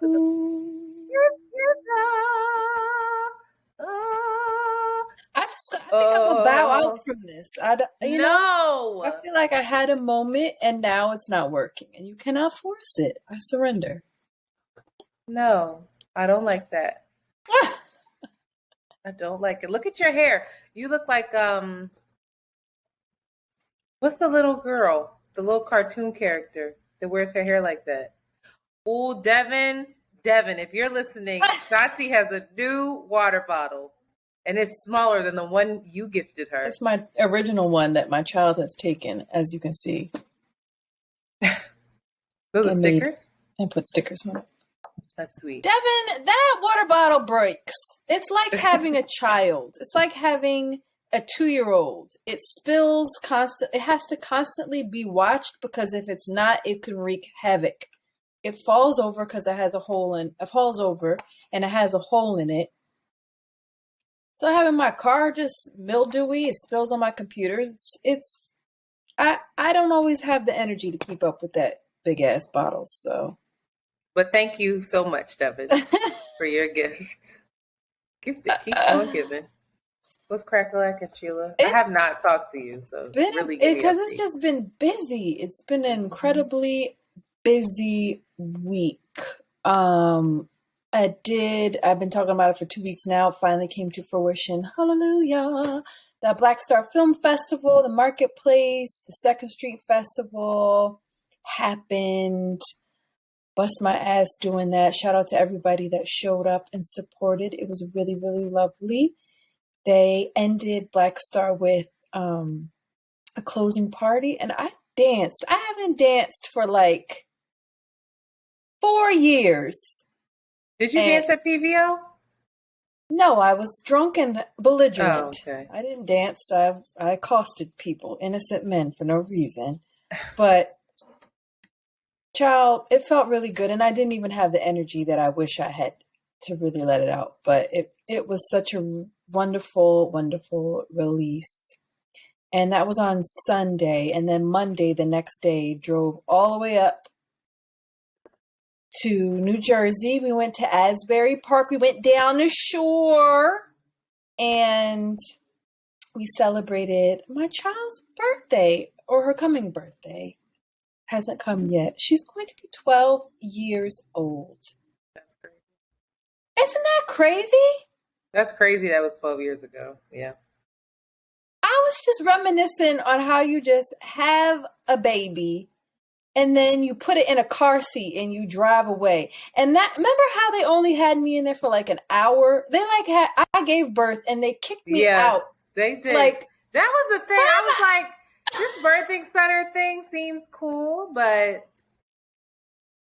about the I think I'm gonna bow out from this. No. I feel like I had a moment and now it's not working, and you cannot force it. I surrender. No, I don't like that. I don't like it. Look at your hair. You look like what's the little girl? The little cartoon character that wears her hair like that. Oh, Devin, if you're listening, Shanti has a new water bottle, and it's smaller than the one you gifted her. It's my original one that my child has taken, as you can see. Those are stickers? And put stickers on it. That's sweet. Devin, that water bottle breaks. It's like having a child. It's like having a 2-year-old. It spills It has to constantly be watched, because if it's not, it can wreak havoc. It falls over because it has a hole in. It falls over and it has a hole in it. So having my car just mildewy, it spills on my computers. I don't always have the energy to keep up with that big ass bottle. So, but thank you so much, Devin, for your gift. Keep on giving. What's crack-a-lackin', Sheila? I have not talked to you, so really because it's just been busy. It's been an incredibly busy week. I've been talking about it for 2 weeks now. It finally came to fruition. Hallelujah. The Black Star Film Festival, the Marketplace, the Second Street Festival happened. Bust my ass doing that. Shout out to everybody that showed up and supported. It was really, really lovely. They ended Black Star with a closing party, and I danced. I haven't danced for like 4 years. Did you dance at PVO? No, I was drunk and belligerent. Oh, okay. I didn't dance. I accosted people, innocent men, for no reason. But, child, it felt really good, and I didn't even have the energy that I wish I had to really let it out. But it was such a wonderful, wonderful release. And that was on Sunday. And then Monday, the next day, drove all the way up to New Jersey. We went to Asbury Park. We went down the shore and we celebrated my child's birthday, or her coming birthday. Hasn't come yet. She's going to be 12 years old. That's crazy. Isn't that crazy? That's crazy. That was 12 years ago. Yeah. I was just reminiscing on how you just have a baby and then you put it in a car seat and you drive away. And that, remember how they only had me in there for like an hour? They I gave birth and they kicked me out. They did. Like, that was the thing. I was like, this birthing center thing seems cool, but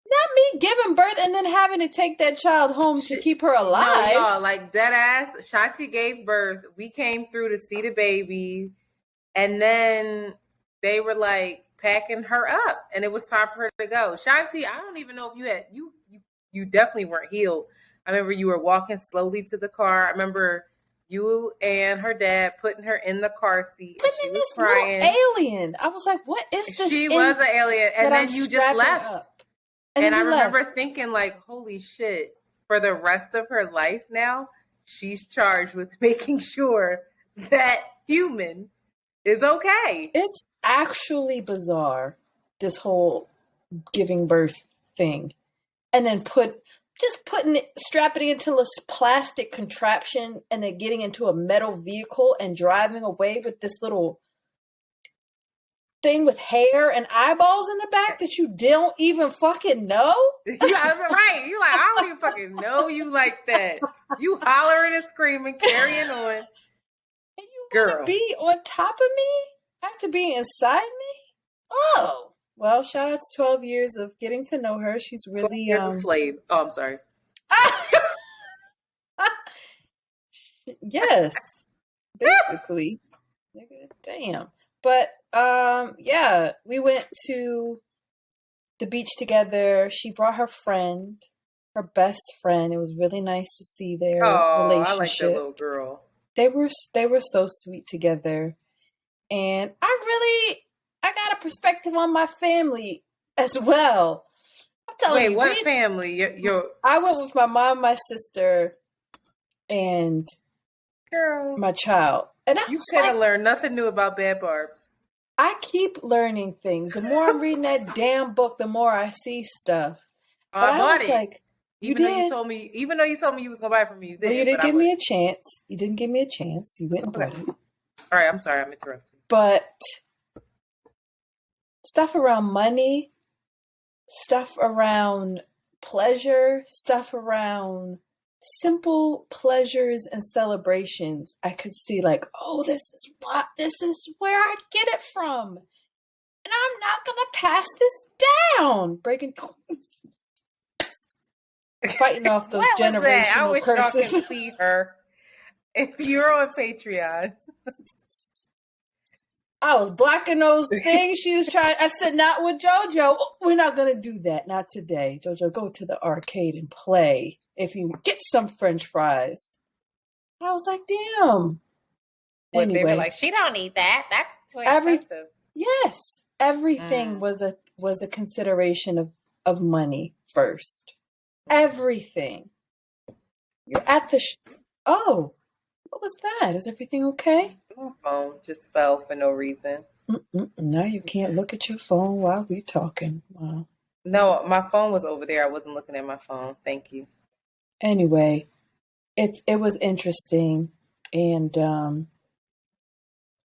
not me giving birth and then having to take that child home to keep her alive. No, like dead ass. Shanti gave birth. We came through to see the baby, and then they were like packing her up, and it was time for her to go. Shanti, I don't even know if you had you definitely weren't healed. I remember you were walking slowly to the car. I remember you and her dad putting her in the car seat, and she was crying. Alien. I was like, "What is this?" She was an alien, and then you just left. Up. And I remember thinking, like, holy shit, for the rest of her life now, she's charged with making sure that human is okay. It's actually bizarre, this whole giving birth thing. And then strapping it into a plastic contraption and then getting into a metal vehicle and driving away with this little thing with hair and eyeballs in the back that you don't even fucking know. Yeah, right. You like, I don't even fucking know you like that. You hollering and screaming, carrying on. And you want to be on top of me after being inside me? Oh. Well, shout out to 12 years of getting to know her. She's really years a slave. Oh, I'm sorry. Yes. Basically. Nigga, damn. But yeah, we went to the beach together. She brought her friend, her best friend. It was really nice to see their relationship. I like that little girl. They were so sweet together. And I got a perspective on my family as well. I'm telling Wait, you. what family? I went with my mom, my sister, and girl, my child. And I you was could have like, learned nothing new about Bad Barbs. I keep learning things. The more I'm reading that damn book, the more I see stuff. But I bought was it. like, Even though you told me you was gonna buy it from me, you did. Well, you didn't give me a chance. You didn't give me a chance. You went and bought it. All right, I'm sorry, I'm interrupting. But stuff around money, stuff around pleasure, stuff around simple pleasures and celebrations, I could see like, oh, this is where I get it from. And I'm not gonna pass this down. Fighting off those generational I wish curses. y'all can see her. If you're on Patreon. I was blocking those things she was trying. I said, not with JoJo. We're not going to do that. Not today. JoJo, go to the arcade and play. If you get some French fries. I was like, damn. Anyway. They were like, she don't need that. That's too expensive. Yes. Everything was a consideration of money first. Everything. You're at the... Oh, what was that? Is everything okay? My phone just fell for no reason. Now you can't look at your phone while we're talking. Wow. No, my phone was over there. I wasn't looking at my phone. Thank you. Anyway, it was interesting, and now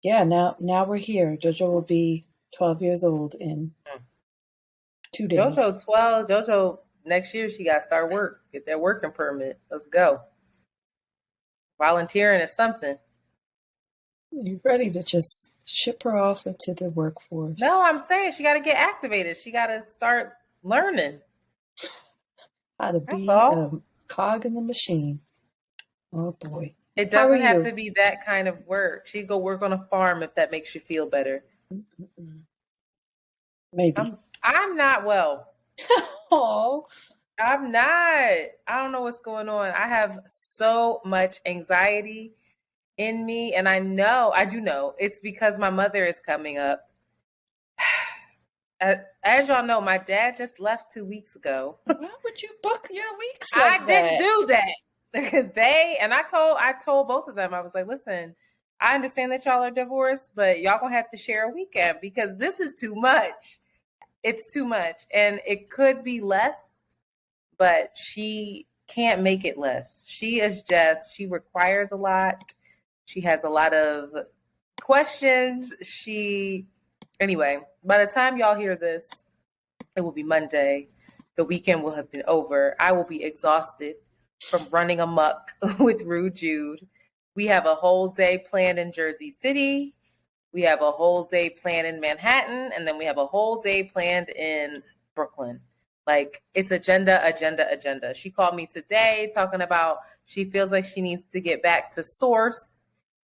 we're here. JoJo will be 12 years old in 2 days. JoJo 12. JoJo next year she got to start work. Get that working permit. Let's go. Volunteering is something. You ready to just ship her off into the workforce? No, I'm saying she got to get activated. She got to start learning how to be a cog in the machine. Oh boy. It doesn't have to be that kind of work. She'd go work on a farm if that makes you feel better. Maybe. I'm not well. Oh. I'm not. I don't know what's going on. I have so much anxiety in me, and I do know it's because my mother is coming up. As y'all know, my dad just left 2 weeks ago. Why would you book your weeks like I didn't do that. I told both of them, I was like, listen, I understand that y'all are divorced, but y'all gonna have to share a weekend because this is too much. It's too much. And it could be less, but she can't make it less. She requires a lot. She has a lot of questions. Anyway, by the time y'all hear this, it will be Monday. The weekend will have been over. I will be exhausted from running amok with Rude Jude. We have a whole day planned in Jersey City. We have a whole day planned in Manhattan. And then we have a whole day planned in Brooklyn. Like, it's agenda. She called me today talking about she feels like she needs to get back to source.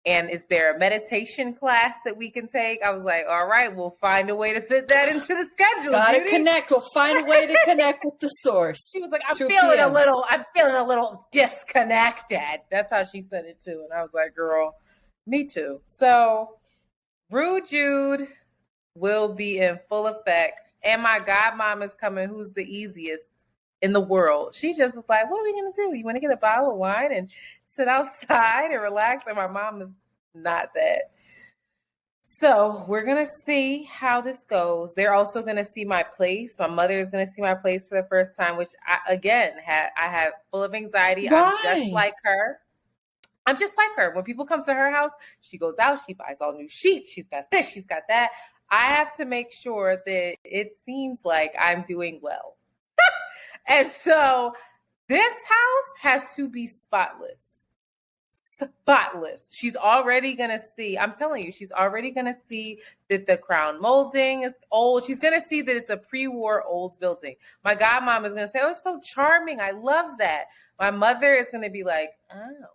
And is there a meditation class that we can take? I was like, all right, we'll find a way to fit that into the schedule. Gotta connect. We'll find a way to connect with the source. She was like, I'm feeling a little disconnected. That's how she said it too. And I was like, girl, me too. So Rude Jude will be in full effect. And my godmom is coming, who's the easiest in the world. She just was like, what are we going to do? You want to get a bottle of wine and sit outside and relax? And my mom is not that. So we're going to see how this goes. They're also going to see my place. My mother is going to see my place for the first time, which I have full of anxiety. Why? I'm just like her. When people come to her house, she goes out, she buys all new sheets. She's got this, she's got that. I have to make sure that it seems like I'm doing well. And so this house has to be spotless. She's already going to see, I'm telling you, she's already going to see that the crown molding is old. She's going to see that it's a pre-war old building. My godmom is going to say, oh, it's so charming. I love that. My mother is going to be like, oh.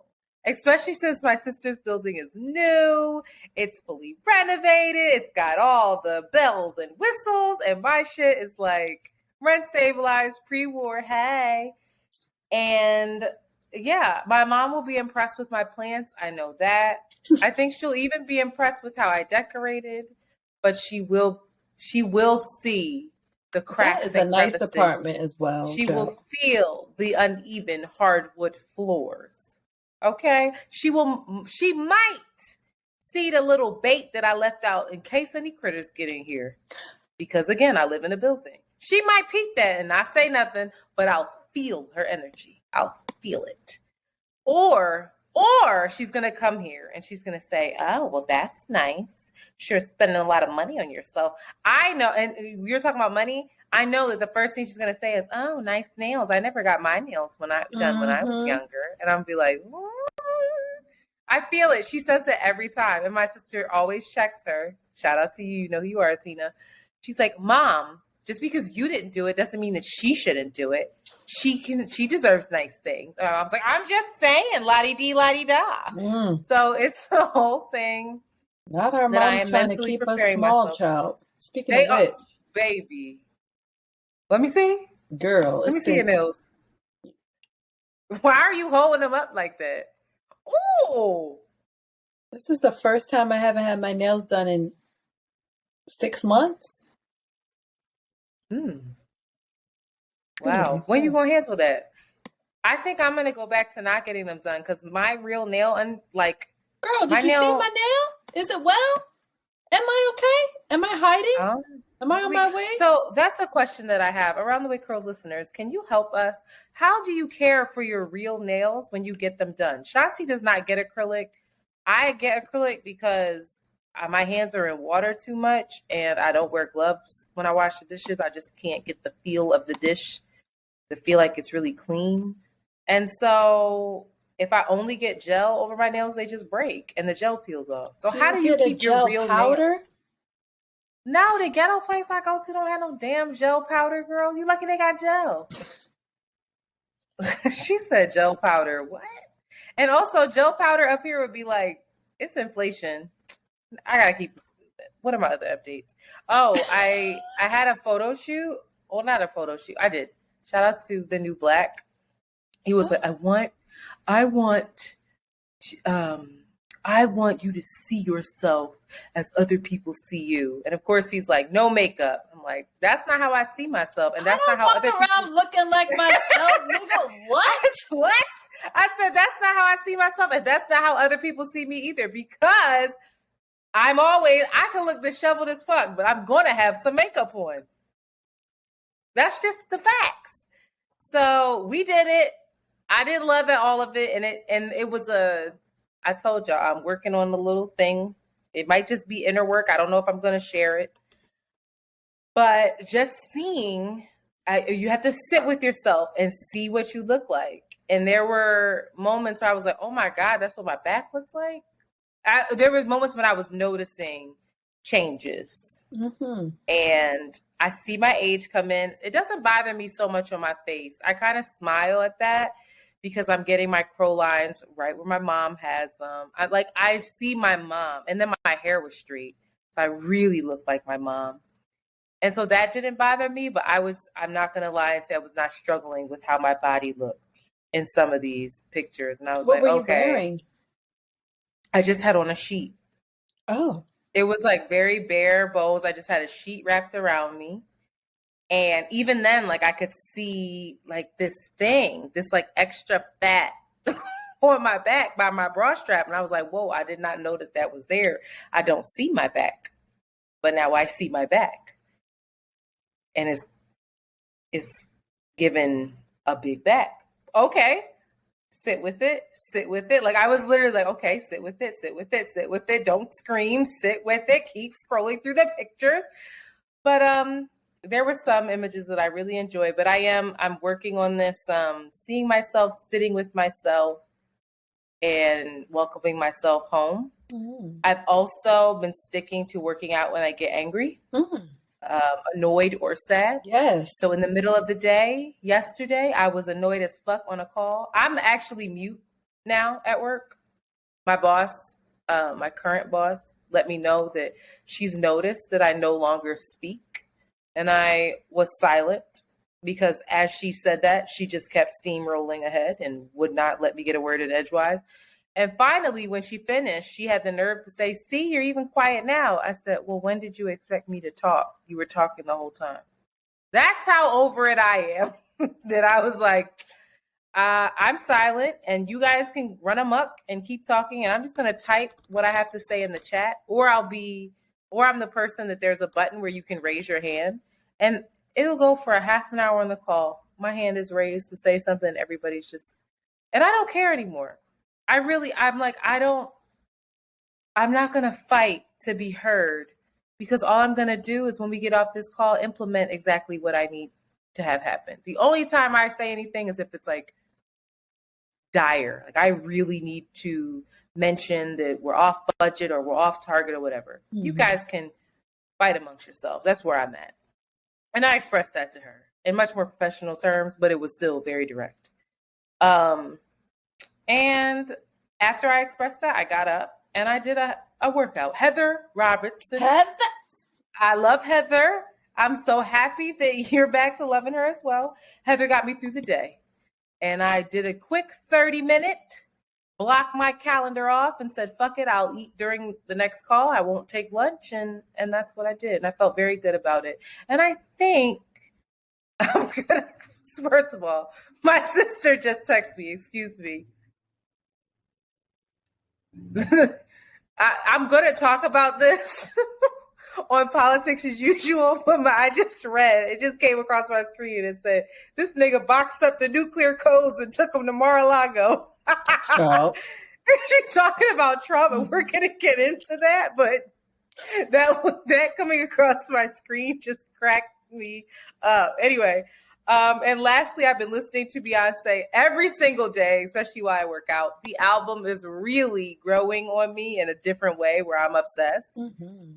Especially since my sister's building is new. It's fully renovated. It's got all the bells and whistles. And my shit is like, rent stabilized, pre-war, hey. And yeah, my mom will be impressed with my plants. I know that. I think she'll even be impressed with how I decorated, but she will see the cracks That is a and nice crevices. apartment as well. She will feel the uneven hardwood floors. Okay? She might see the little bait that I left out in case any critters get in here. Because again, I live in a building. She might peek that and not say nothing, but I'll feel her energy. I'll feel it. Or she's going to come here and she's going to say, oh, well, that's nice. Sure, spending a lot of money on yourself. I know, and you're talking about money. I know that the first thing she's going to say is, oh, nice nails. I never got my nails when I was younger. And I'm going to be like, what? I feel it. She says it every time. And my sister always checks her. Shout out to you. You know who you are, Tina. She's like, Mom, just because you didn't do it doesn't mean that she shouldn't do it. She deserves nice things. I was like, I'm just saying, la-di-dee, la-di-da. So it's the whole thing. Not our mom's trying to keep us small, child. Speaking of which. Baby. Let me see. Girl. Let me see your nails. Why are you holding them up like that? Ooh. This is the first time I haven't had my nails done in 6 months. Wow. When you going to handle that? I think I'm going to go back to not getting them done because my real nail, Girl, did you see my nail? Is it well? Am I okay? Am I hiding? Am I on my way? So that's a question that I have. Around the Way Curls listeners, can you help us? How do you care for your real nails when you get them done? Shanti does not get acrylic. I get acrylic because my hands are in water too much and I don't wear gloves when I wash the dishes. I just can't get the feel of the dish to feel like it's really clean. And so if I only get gel over my nails, they just break and the gel peels off. So how do you keep your real powder? Nails? No, the ghetto place I go to don't have no damn gel powder, girl. You lucky they got gel. She said gel powder. What? And also gel powder up here would be like, it's inflation. I gotta keep it stupid. What are my other updates? Oh, I had a photo shoot. Well, not a photo shoot. I did. Shout out to the new Black. He was like, I want you to see yourself as other people see you. And of course he's like, no makeup. I'm like, that's not how I see myself. And that's not how other people around looking like myself. Nigga, what? I said, that's not how I see myself. And that's not how other people see me either. Because I can look disheveled as fuck, but I'm going to have some makeup on. That's just the facts. So we did it. I didn't love it, all of it. And it was I told y'all, I'm working on a little thing. It might just be inner work. I don't know if I'm going to share it. But just seeing, you have to sit with yourself and see what you look like. And there were moments where I was like, oh my God, that's what my back looks like. There were moments when I was noticing changes. Mm-hmm. And I see my age come in. It doesn't bother me so much on my face. I kind of smile at that because I'm getting my crow lines right where my mom has them. I see my mom, and then my hair was straight. So I really looked like my mom. And so that didn't bother me, but I'm not going to lie and say I was not struggling with how my body looked in some of these pictures. And I was what were you okay. Wearing? I just had on a sheet. Oh. It was like very bare bones. I just had a sheet wrapped around me. And even then, I could see this extra fat on my back by my bra strap. And I was like, whoa, I did not know that was there. I don't see my back, but now I see my back. And it's given a big back. Okay. Sit with it. I was literally like, okay, sit with it. Don't scream, sit with it. Keep scrolling through the pictures. But there were some images that I really enjoyed, but I'm working on this, seeing myself, sitting with myself and welcoming myself home. Mm. I've also been sticking to working out when I get angry. Mm. Annoyed or sad. Yes. So in the middle of the day, yesterday, I was annoyed as fuck on a call. I'm actually mute now at work. My boss, my current boss, let me know that she's noticed that I no longer speak. And I was silent because as she said that, she just kept steamrolling ahead and would not let me get a word in edgewise. And finally, when she finished, she had the nerve to say, see, you're even quiet now. I said, well, when did you expect me to talk? You were talking the whole time. That's how over it I am. That I was like, I'm silent and you guys can run amok and keep talking. And I'm just going to type what I have to say in the chat, or I'm the person that there's a button where you can raise your hand and it'll go for a half an hour on the call. My hand is raised to say something. Everybody's just, and I don't care anymore. I'm like, I'm not going to fight to be heard, because all I'm going to do is when we get off this call, implement exactly what I need to have happen. The only time I say anything is if it's like dire, like I really need to mention that we're off budget or we're off target or whatever. You guys can fight amongst yourselves. That's where I'm at. And I expressed that to her in much more professional terms, but it was still very direct. And after I expressed that, I got up and I did a workout. Heather Robertson. I love Heather. I'm so happy that you're back to loving her as well. Heather got me through the day. And I did a quick 30-minute, blocked my calendar off and said, fuck it, I'll eat during the next call. I won't take lunch. And that's what I did. And I felt very good about it. And I think, first of all, my sister just texted me, excuse me. I'm going to talk about this on Politics as Usual, but I just read, it just came across my screen and said, this nigga boxed up the nuclear codes and took them to Mar-a-Lago. She's talking about Trump, and we're going to get into that, but that coming across my screen just cracked me up. Anyway, and lastly, I've been listening to Beyonce every single day, especially while I work out. The album is really growing on me in a different way where I'm obsessed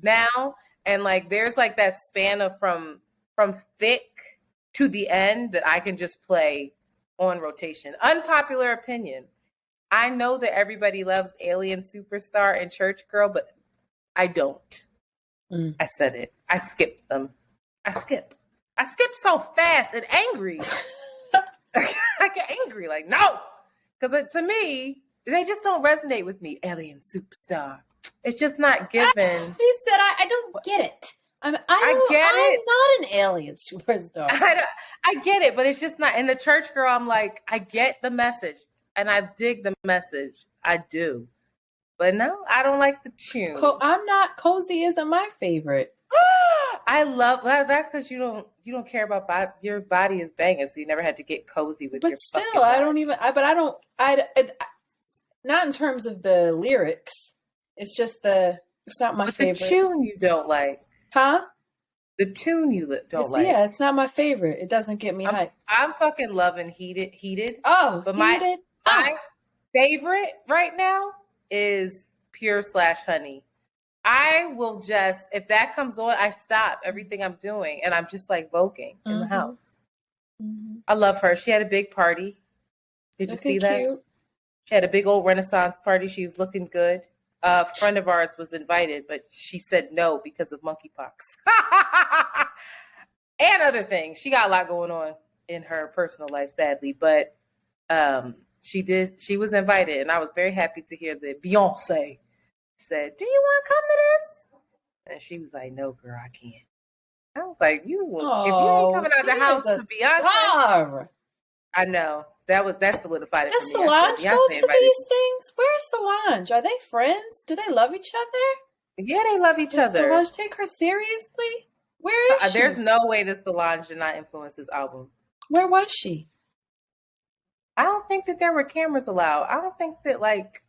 now. And like, there's like that span of from thick to the end that I can just play on rotation. Unpopular opinion. I know that everybody loves Alien Superstar and Church Girl, but I don't. I said it. I skipped them. I skip so fast and angry. I get angry, like, no. Because to me, they just don't resonate with me. Alien Superstar. It's just not given. She said, I don't get it. I'm not an alien superstar. I get it, but it's just not. In the Church Girl, I'm like, I get the message and I dig the message. I do. But no, I don't like the tune. I'm not. Cozy isn't my favorite. I love that's because you don't care about your body is banging, so you never had to get cozy with your. But still, I don't even. Not in terms of the lyrics. It's just it's not my favorite. The tune you don't like. Huh? The tune you don't like. Yeah, it's not my favorite. It doesn't get me hyped. I'm fucking loving Heated. Oh, but Heated. My favorite right now is Pure / Honey. I will just, if that comes on, I stop everything I'm doing and I'm just like voguing in the house. I love her. She had a big party. Did you see that? Cute. She had a big old Renaissance party. She was looking good. A friend of ours was invited, but she said no because of monkeypox and other things. She got a lot going on in her personal life, sadly, but she was invited, and I was very happy to hear that Beyonce said, "Do you want to come to this?" And she was like, "No, girl, I can't." I was like, if you ain't coming out the house to Beyonce, I know. That solidified it. Does Solange go to these things? Where's Solange? Are they friends? Do they love each other? Yeah, they love each other. Solange take her seriously? Where is she? There's no way that Solange did not influence this album. Where was she? I don't think that there were cameras allowed. I don't think that like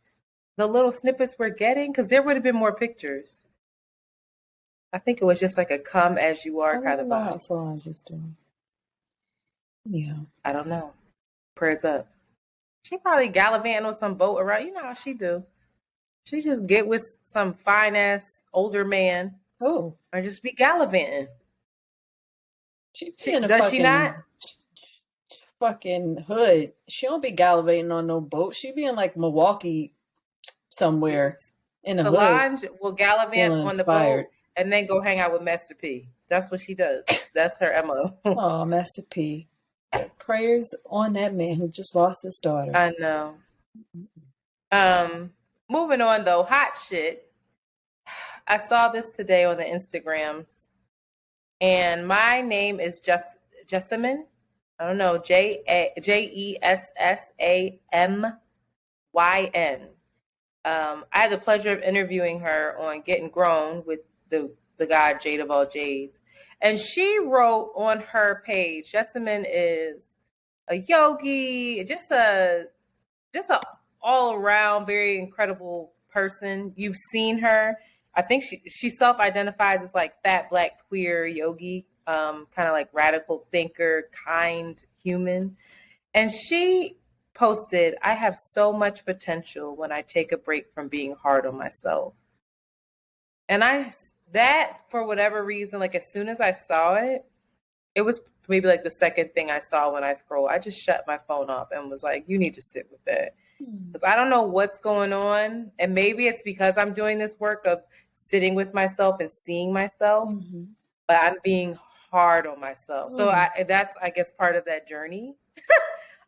the little snippets we're getting, because there would have been more pictures. I think it was just like a come as you are kind of vibe. How Solange is doing. Yeah. I don't know. Prayers up. She probably gallivanting on some boat around. You know how she do. She just get with some fine ass older man. Oh. Or just be gallivanting. Does she not? Fucking hood. She don't be gallivanting on no boat. She be in like Milwaukee somewhere in the Solange hood. will gallivant on the boat and then go hang out with Master P. That's what she does. That's her MO. Oh, Master P. Prayers on that man who just lost his daughter. I know. Moving on though, hot shit. I saw this today on the Instagrams, and my name is Jessamyn. I don't know, Jessassamyn. I had the pleasure of interviewing her on Getting Grown with the guy Jade of all Jades. And she wrote on her page, Jessamyn is a yogi, just a all around very incredible person. You've seen her. I think she self-identifies as like fat, black, queer yogi, kind of like radical thinker, kind human. And she posted, I have so much potential when I take a break from being hard on myself. And that for whatever reason, like as soon as I saw it, it was maybe like the second thing I saw when I scrolled. I just shut my phone off and was like, you need to sit with that. Because I don't know what's going on. And maybe it's because I'm doing this work of sitting with myself and seeing myself, but I'm being hard on myself. So that's, I guess, part of that journey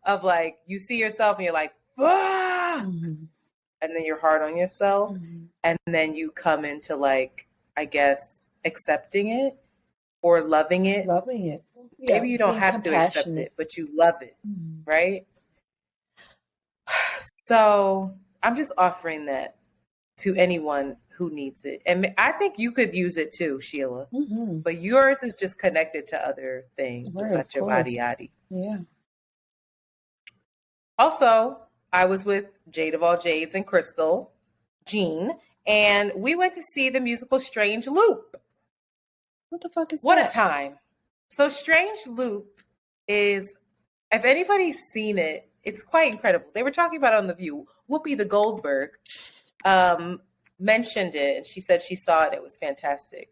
of like, you see yourself and you're like, fuck! And then you're hard on yourself. And then you come into like, I guess, accepting it or loving it. Loving it. Yeah, maybe you don't have to accept it, but you love it, right? So I'm just offering that to anyone who needs it. And I think you could use it too, Sheila. But yours is just connected to other things. It's not your body yaddy. Yeah. Also, I was with Jade of all Jades and Crystal, Jean, and we went to see the musical Strange Loop. What the fuck is that? What a that? time. So Strange Loop is, if anybody's seen it, it's quite incredible. They were talking about it on The View. Whoopi the Goldberg mentioned it, and she said she saw it. It was fantastic.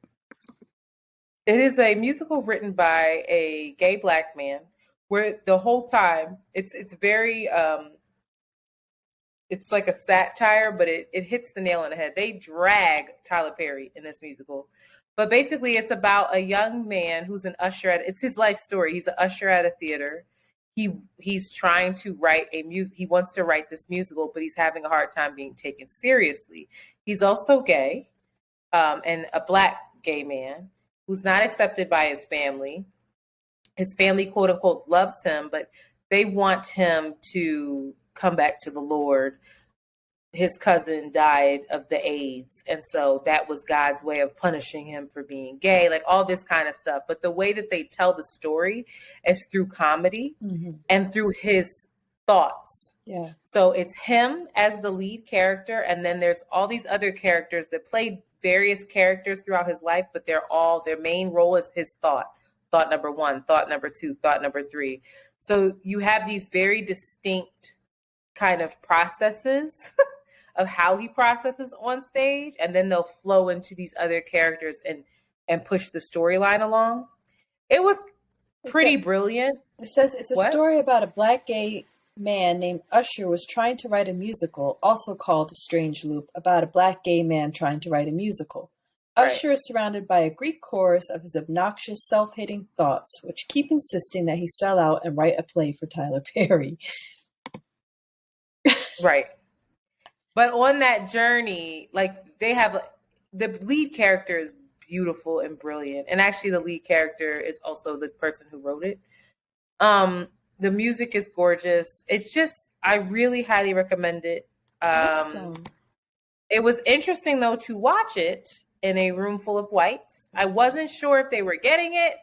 It is a musical written by a gay black man, where the whole time it's very it's like a satire, but it hits the nail on the head. They drag Tyler Perry in this musical. But basically it's about a young man who's an usher it's his life story. He's an usher at a theater. He's trying to write he wants to write this musical, but he's having a hard time being taken seriously. He's also gay, and a black gay man who's not accepted by his family. His family, quote unquote, loves him, but they want him to come back to the Lord. His cousin died of the AIDS, and so that was God's way of punishing him for being gay, like all this kind of stuff. But the way that they tell the story is through comedy and through his thoughts. Yeah. So it's him as the lead character, and then there's all these other characters that play various characters throughout his life, but their main role is his thought. Thought number one, thought number two, thought number three. So you have these very distinct kind of processes of how he processes on stage, and then they'll flow into these other characters and push the storyline along. It was pretty brilliant. It says it's a story about a black gay man named Usher was trying to write a musical, also called A Strange Loop, about a black gay man trying to write a musical. Usher is surrounded by a Greek chorus of his obnoxious, self-hating thoughts, which keep insisting that he sell out and write a play for Tyler Perry. Right. But on that journey, like they have, the lead character is beautiful and brilliant. And actually the lead character is also the person who wrote it. The music is gorgeous. It's just, I really highly recommend it. It was interesting though to watch it in a room full of whites. I wasn't sure if they were getting it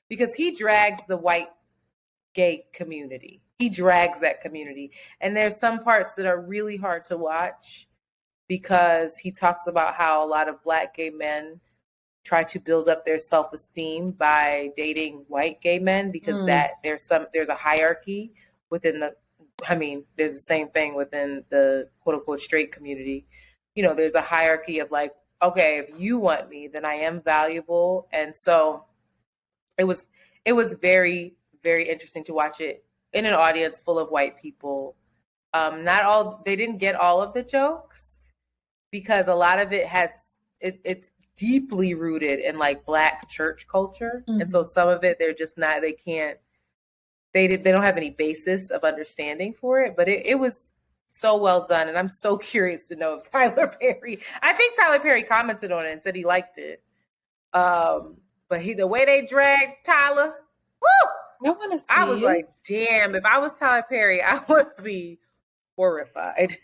because he drags the white gay community. He drags that community. And there's some parts that are really hard to watch because he talks about how a lot of black gay men try to build up their self-esteem by dating white gay men because there's a hierarchy within there's the same thing within the quote unquote straight community. You know, there's a hierarchy of like, okay, if you want me, then I am valuable. And so it was very, very interesting to watch it in an audience full of white people. They didn't get all of the jokes because a lot of it it's deeply rooted in like black church culture. And so some of it, they're just not, they don't have any basis of understanding for it, but it was so well done. And I'm so curious to know if Tyler Perry, I think Tyler Perry commented on it and said he liked it. But the way they dragged Tyler, woo! I want to see I was it. like, damn, if I was Tyler Perry, I would be horrified.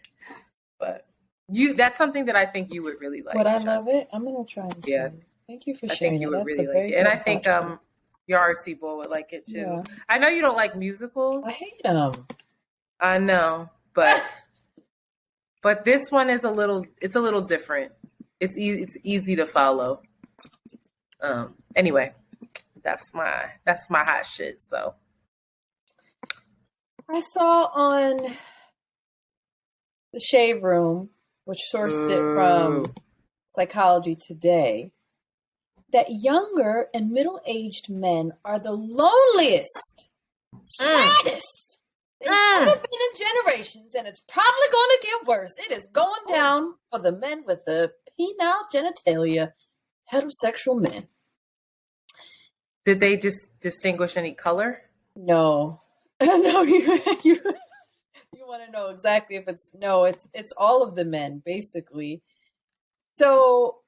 But that's something that I think you would really like. Would I Shanti. love it? I'm going to try and see Yeah. it. Thank you for I sharing think you that. would That's really a like very it. And I good think hot take. your artsy boy would like it too. Yeah. I know you don't like musicals. I hate them. I know, but this one is a little different. It's easy to follow. Anyway, that's my hot shit. So I saw on the Shade Room, which sourced it from Psychology Today, that younger and middle-aged men are the loneliest, saddest they've ever been in generations, and it's probably going to get worse. It is going down for the men with the penile genitalia, heterosexual men. Did they distinguish any color? No. No, you want to know exactly if it's all of the men, basically. So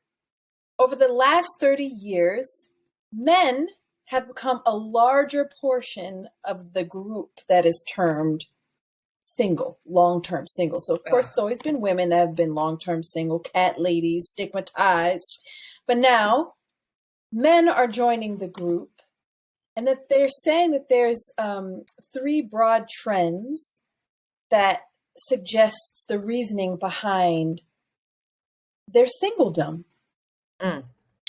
over the last 30 years, men have become a larger portion of the group that is termed single, long-term single. So of course, it's always been women that have been long-term single, cat ladies, stigmatized. But now men are joining the group, and that they're saying that there's 3 broad trends that suggests the reasoning behind their singledom.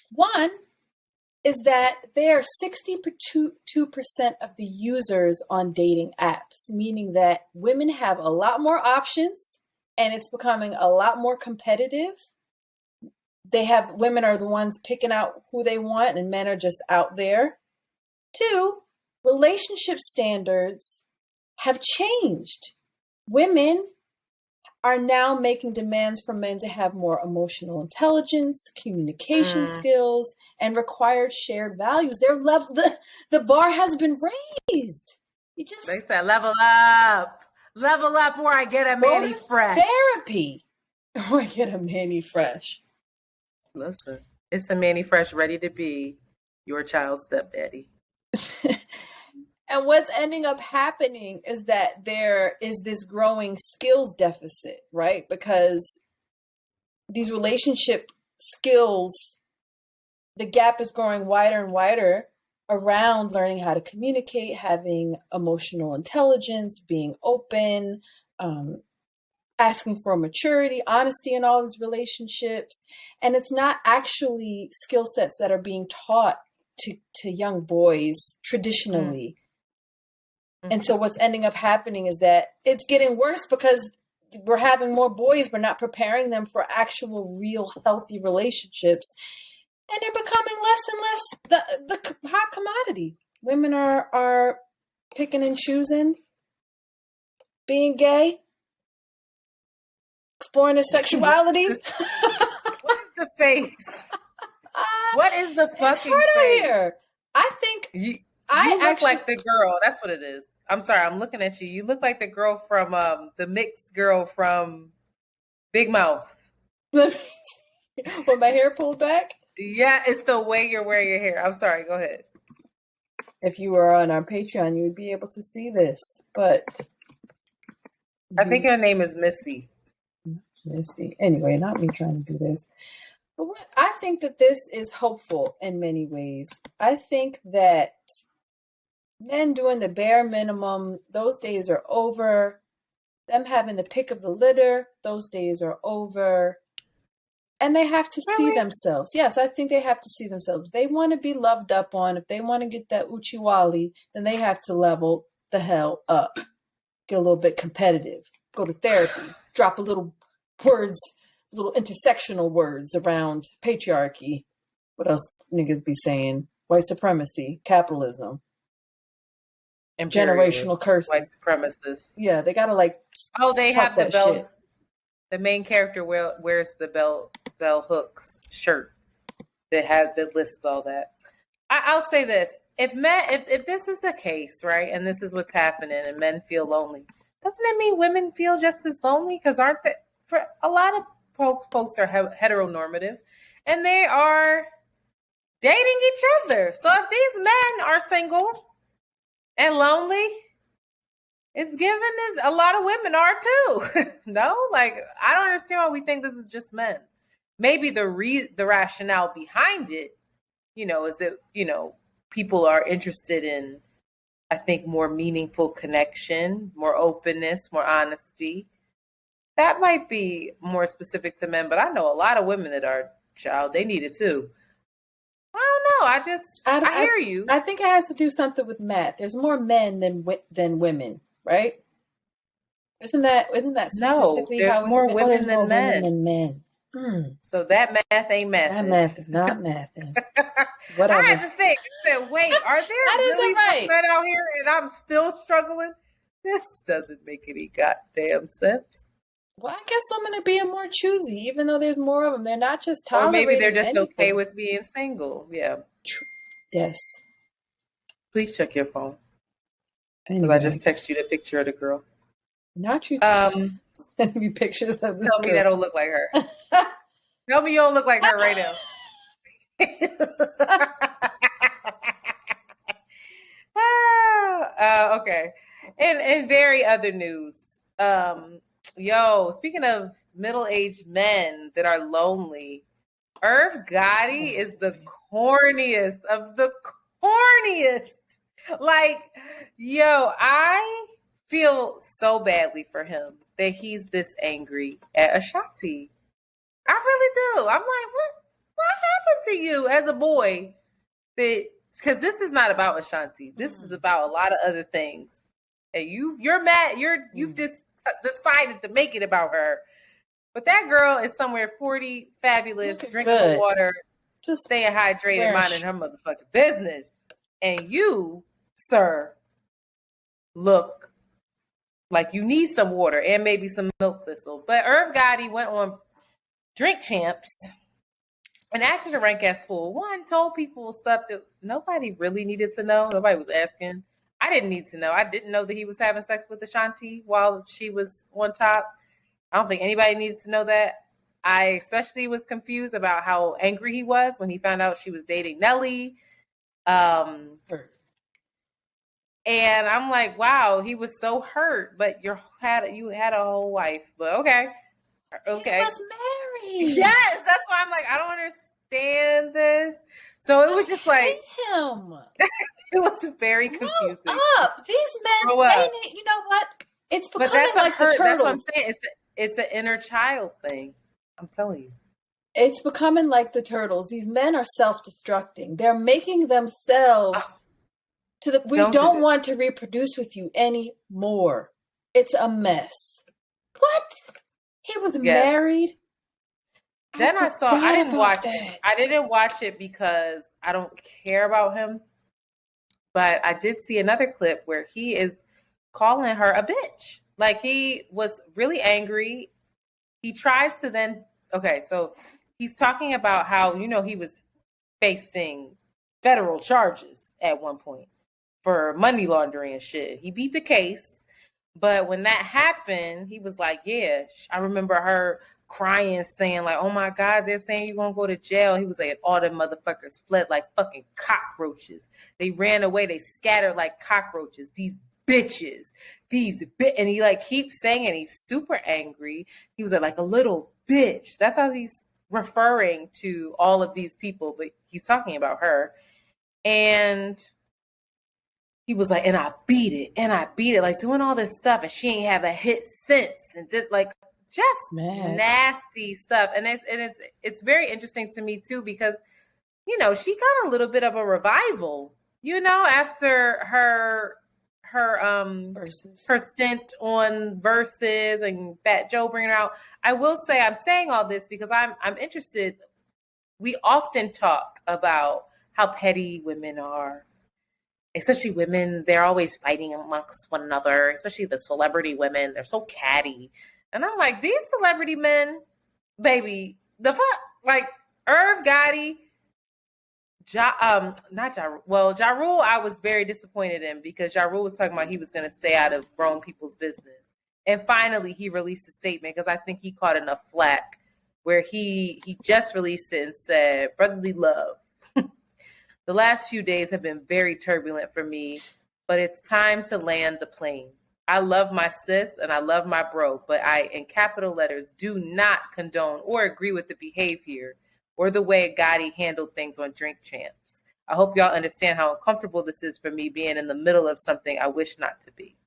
One is that they are 62% of the users on dating apps, meaning that women have a lot more options and it's becoming a lot more competitive. Women are the ones picking out who they want and men are just out there. 2, relationship standards have changed. Women are now making demands for men to have more emotional intelligence, communication skills, and required shared values. The bar has been raised. They said level up or I get a Manny fresh. Therapy or I get a Manny fresh. Listen, it's a Manny fresh ready to be your child's stepdaddy. And what's ending up happening is that there is this growing skills deficit, right? Because these relationship skills, the gap is growing wider and wider around learning how to communicate, having emotional intelligence, being open, asking for maturity, honesty in all these relationships. And it's not actually skill sets that are being taught to young boys traditionally. And so what's ending up happening is that it's getting worse because we're having more boys, but not preparing them for actual, real, healthy relationships. And they're becoming less and less the hot commodity. Women are picking and choosing, being gay, exploring their sexualities. What is the face? What is the fucking it's face? Here. I think you look like the girl. That's what it is. I'm sorry. I'm looking at you. You look like the girl from the mixed girl from Big Mouth. With my hair pulled back? Yeah, it's the way you're wearing your hair. I'm sorry. Go ahead. If you were on our Patreon, you would be able to see this. But I think her name is Missy. Missy. Anyway, not me trying to do this. But I think that this is hopeful in many ways. I think that men doing the bare minimum, those days are over. Them having the pick of the litter, those days are over. And they have to see themselves. Yes, I think they have to see themselves. They want to be loved up on. If they want to get that uchiwali, then they have to level the hell up. Get a little bit competitive. Go to therapy. Drop a little words, little intersectional words around patriarchy. What else niggas be saying? White supremacy, capitalism. Generational curses. White supremacists. Yeah, they gotta they have the bell. Shit. The main character wears the bell hooks shirt that lists all that. I'll say this: if this is the case, right, and this is what's happening, and men feel lonely, doesn't it mean women feel just as lonely? Because aren't they? For a lot of folks are heteronormative, and they are dating each other. So if these men are single, and lonely. It's given this. A lot of women are too. No, like I don't understand why we think this is just men. Maybe the rationale behind it, is that people are interested in, I think, more meaningful connection, more openness, more honesty. That might be more specific to men, but I know a lot of women that are child. They need it too. I don't know. I hear you. I think it has to do something with math. There's more men than women, right? Isn't that statistically there's how it's more been? women There's than more men. women than men. So that math ain't math. That math is not mathing. Whatever. I had to think. I said, wait, are there really right. men out here and I'm still struggling? This doesn't make any goddamn sense. Well, I guess women are being more choosy, even though there's more of them. They're not just tolerating. Or maybe they're just anything. okay with being single. Yeah. Yes. Please check your phone. Anyway. I just text you the picture of the girl. Not you. Send me pictures of this. Tell me that don't look like her. Tell me you don't look like her right now. Okay. And very other news. Speaking of middle-aged men that are lonely, Irv Gotti is the corniest of the corniest. Like, I feel so badly for him that he's this angry at Ashanti. I really do. I'm like, what happened to you as a boy? Because this is not about Ashanti. This is about a lot of other things. And you're mad. You've just decided to make it about her. But that girl is somewhere 40, fabulous, drinking water, just staying hydrated, minding her motherfucking business. And you, sir, look like you need some water and maybe some milk thistle. But Irv Gotti went on Drink Champs and acted a rank ass fool. One, told people stuff that nobody really needed to know. Nobody was asking. I didn't need to know. I didn't know that he was having sex with Ashanti while she was on top. I don't think anybody needed to know that. I especially was confused about how angry he was when he found out she was dating Nelly. And I'm like, wow, he was so hurt, but you had a whole wife. But okay. He was married. Yes, that's why I'm like, I don't understand this. So it was just like him. It was very confusing. Grow up. These men, you know what? It's becoming like the turtles. That's what I'm saying. It's an inner child thing. I'm telling you. It's becoming like the turtles. These men are self-destructing. They're making themselves we don't want to reproduce with you anymore. It's a mess. What? He was married? Then I didn't watch it. I didn't watch it because I don't care about him. But I did see another clip where he is calling her a bitch. Like, he was really angry. He tries to then, so he's talking about how, he was facing federal charges at one point for money laundering and shit. He beat the case. But when that happened, he was like, yeah, I remember her crying, saying like, oh my God, they're saying you're going to go to jail. He was like, all the motherfuckers fled like fucking cockroaches. They ran away. They scattered like cockroaches. These bitches. And he like keeps saying it. He's super angry. He was like a little bitch. That's how he's referring to all of these people, but he's talking about her. And he was like, and I beat it, like doing all this stuff, and she ain't have a hit since, and did like just nasty stuff. And it's very interesting to me too, because she got a little bit of a revival, after her stint on Versus and Fat Joe bringing her out. I will say, I'm saying all this because I'm interested. We often talk about how petty women are. Especially women, they're always fighting amongst one another, especially the celebrity women. They're so catty. And I'm like, these celebrity men, baby, the fuck? Like, Irv Gotti, Ja Rule, I was very disappointed in, because Ja Rule was talking about he was going to stay out of grown people's business. And finally, he released a statement, because I think he caught enough flack, where he just released it and said, brotherly love. The last few days have been very turbulent for me, but it's time to land the plane. I love my sis and I love my bro, but I, in capital letters, do not condone or agree with the behavior or the way Gotti handled things on Drink Champs. I hope y'all understand how uncomfortable this is for me being in the middle of something I wish not to be.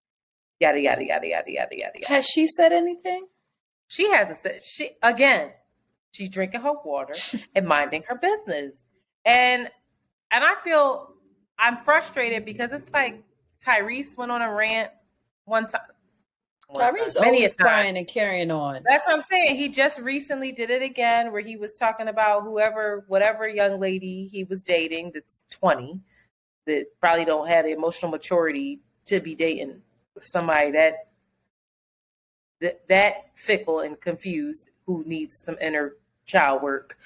Yada, yada, yada, yada, yada, yada. Has she said anything? She hasn't said, she's drinking her water and minding her business. And I feel I'm frustrated because it's like Tyrese went on a rant one time. Tyrese always crying and carrying on. That's what I'm saying. He just recently did it again where he was talking about whatever young lady he was dating that's 20 that probably don't have the emotional maturity to be dating somebody that fickle and confused who needs some inner child work.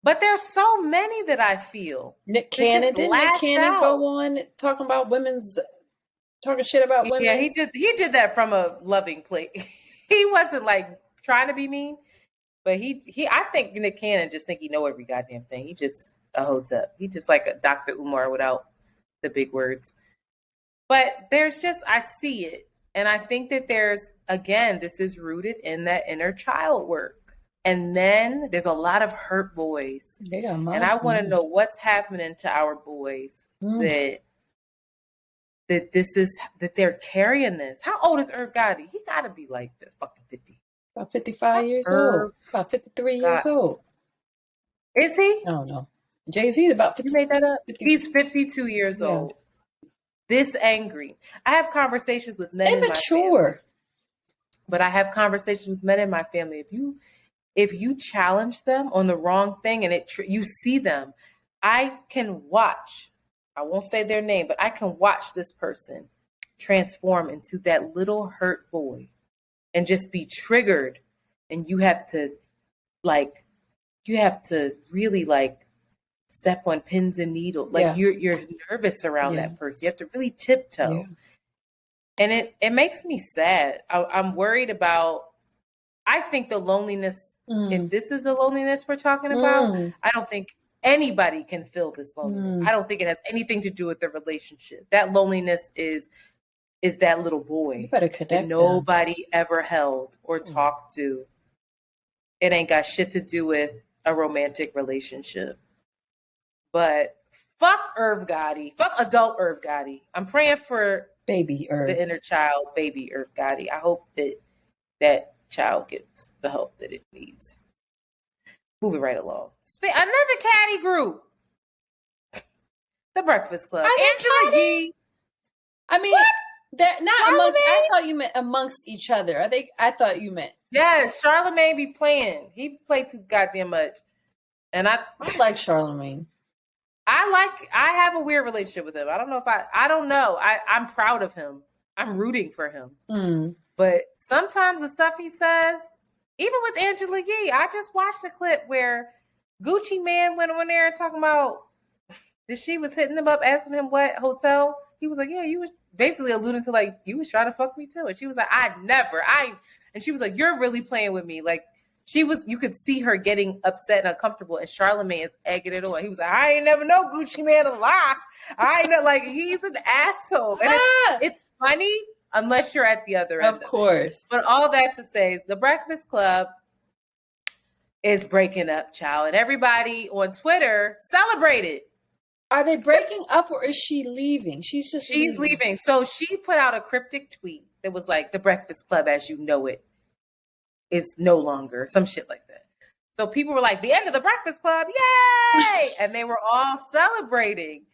But there's so many that I feel. Nick Cannon go on talking about talking shit about women? Yeah, he did that from a loving place. He wasn't like trying to be mean, but I think Nick Cannon just think he know every goddamn thing. He just a hotep. He just like a Dr. Umar without the big words. But there's just, I see it. And I think that this is rooted in that inner child work. And then there's a lot of hurt boys. And I want to know what's happening to our boys that they're carrying this. How old is Irv Gotti? He got to be like fucking 50. About 55 years old. About 53 years old. Is he? I don't know. Jay-Z's about 50. You made that up? 50. He's 52 years old. This angry. I have conversations with men in my family. But I have conversations with men in my family. If you challenge them on the wrong thing and you see them, I can watch. I won't say their name, but I can watch this person transform into that little hurt boy and just be triggered. And you have to really like step on pins and needles. Like you're nervous around that person. You have to really tiptoe. Yeah. And it makes me sad. I'm worried about, I think the loneliness, if this is the loneliness we're talking about, I don't think anybody can feel this loneliness. I don't think it has anything to do with the relationship. That loneliness is that little boy that nobody ever held or talked to. It ain't got shit to do with a romantic relationship. But fuck Irv Gotti. Fuck adult Irv Gotti. I'm praying for baby Irv, the inner child, baby Irv Gotti. I hope that child gets the help that it needs. Moving right along. Another catty group. The Breakfast Club. Angela Yee. I mean, they're not amongst. I thought you meant amongst each other. I thought you meant. Yes, Charlamagne be playing. He played too goddamn much. And I like Charlamagne. I have a weird relationship with him. I don't know. I'm proud of him. I'm rooting for him. But sometimes the stuff he says, even with Angela Yee, I just watched a clip where Gucci Man went on there and talking about that she was hitting him up, asking him what hotel. He was like, yeah, you was basically alluding to like, you was trying to fuck me too. And she was like, and she was like, you're really playing with me. Like you could see her getting upset and uncomfortable, and Charlamagne is egging it on. He was like, I ain't never know Gucci Man a lie. I ain't know, like, he's an asshole. And it's funny unless you're at the other end. Of course. But all that to say, the Breakfast Club is breaking up, child. And everybody on Twitter celebrated. Are they breaking up or is she leaving? She's leaving. So she put out a cryptic tweet that was like, the Breakfast Club as you know it is no longer, some shit like that. So people were like, the end of the Breakfast Club, yay! And they were all celebrating.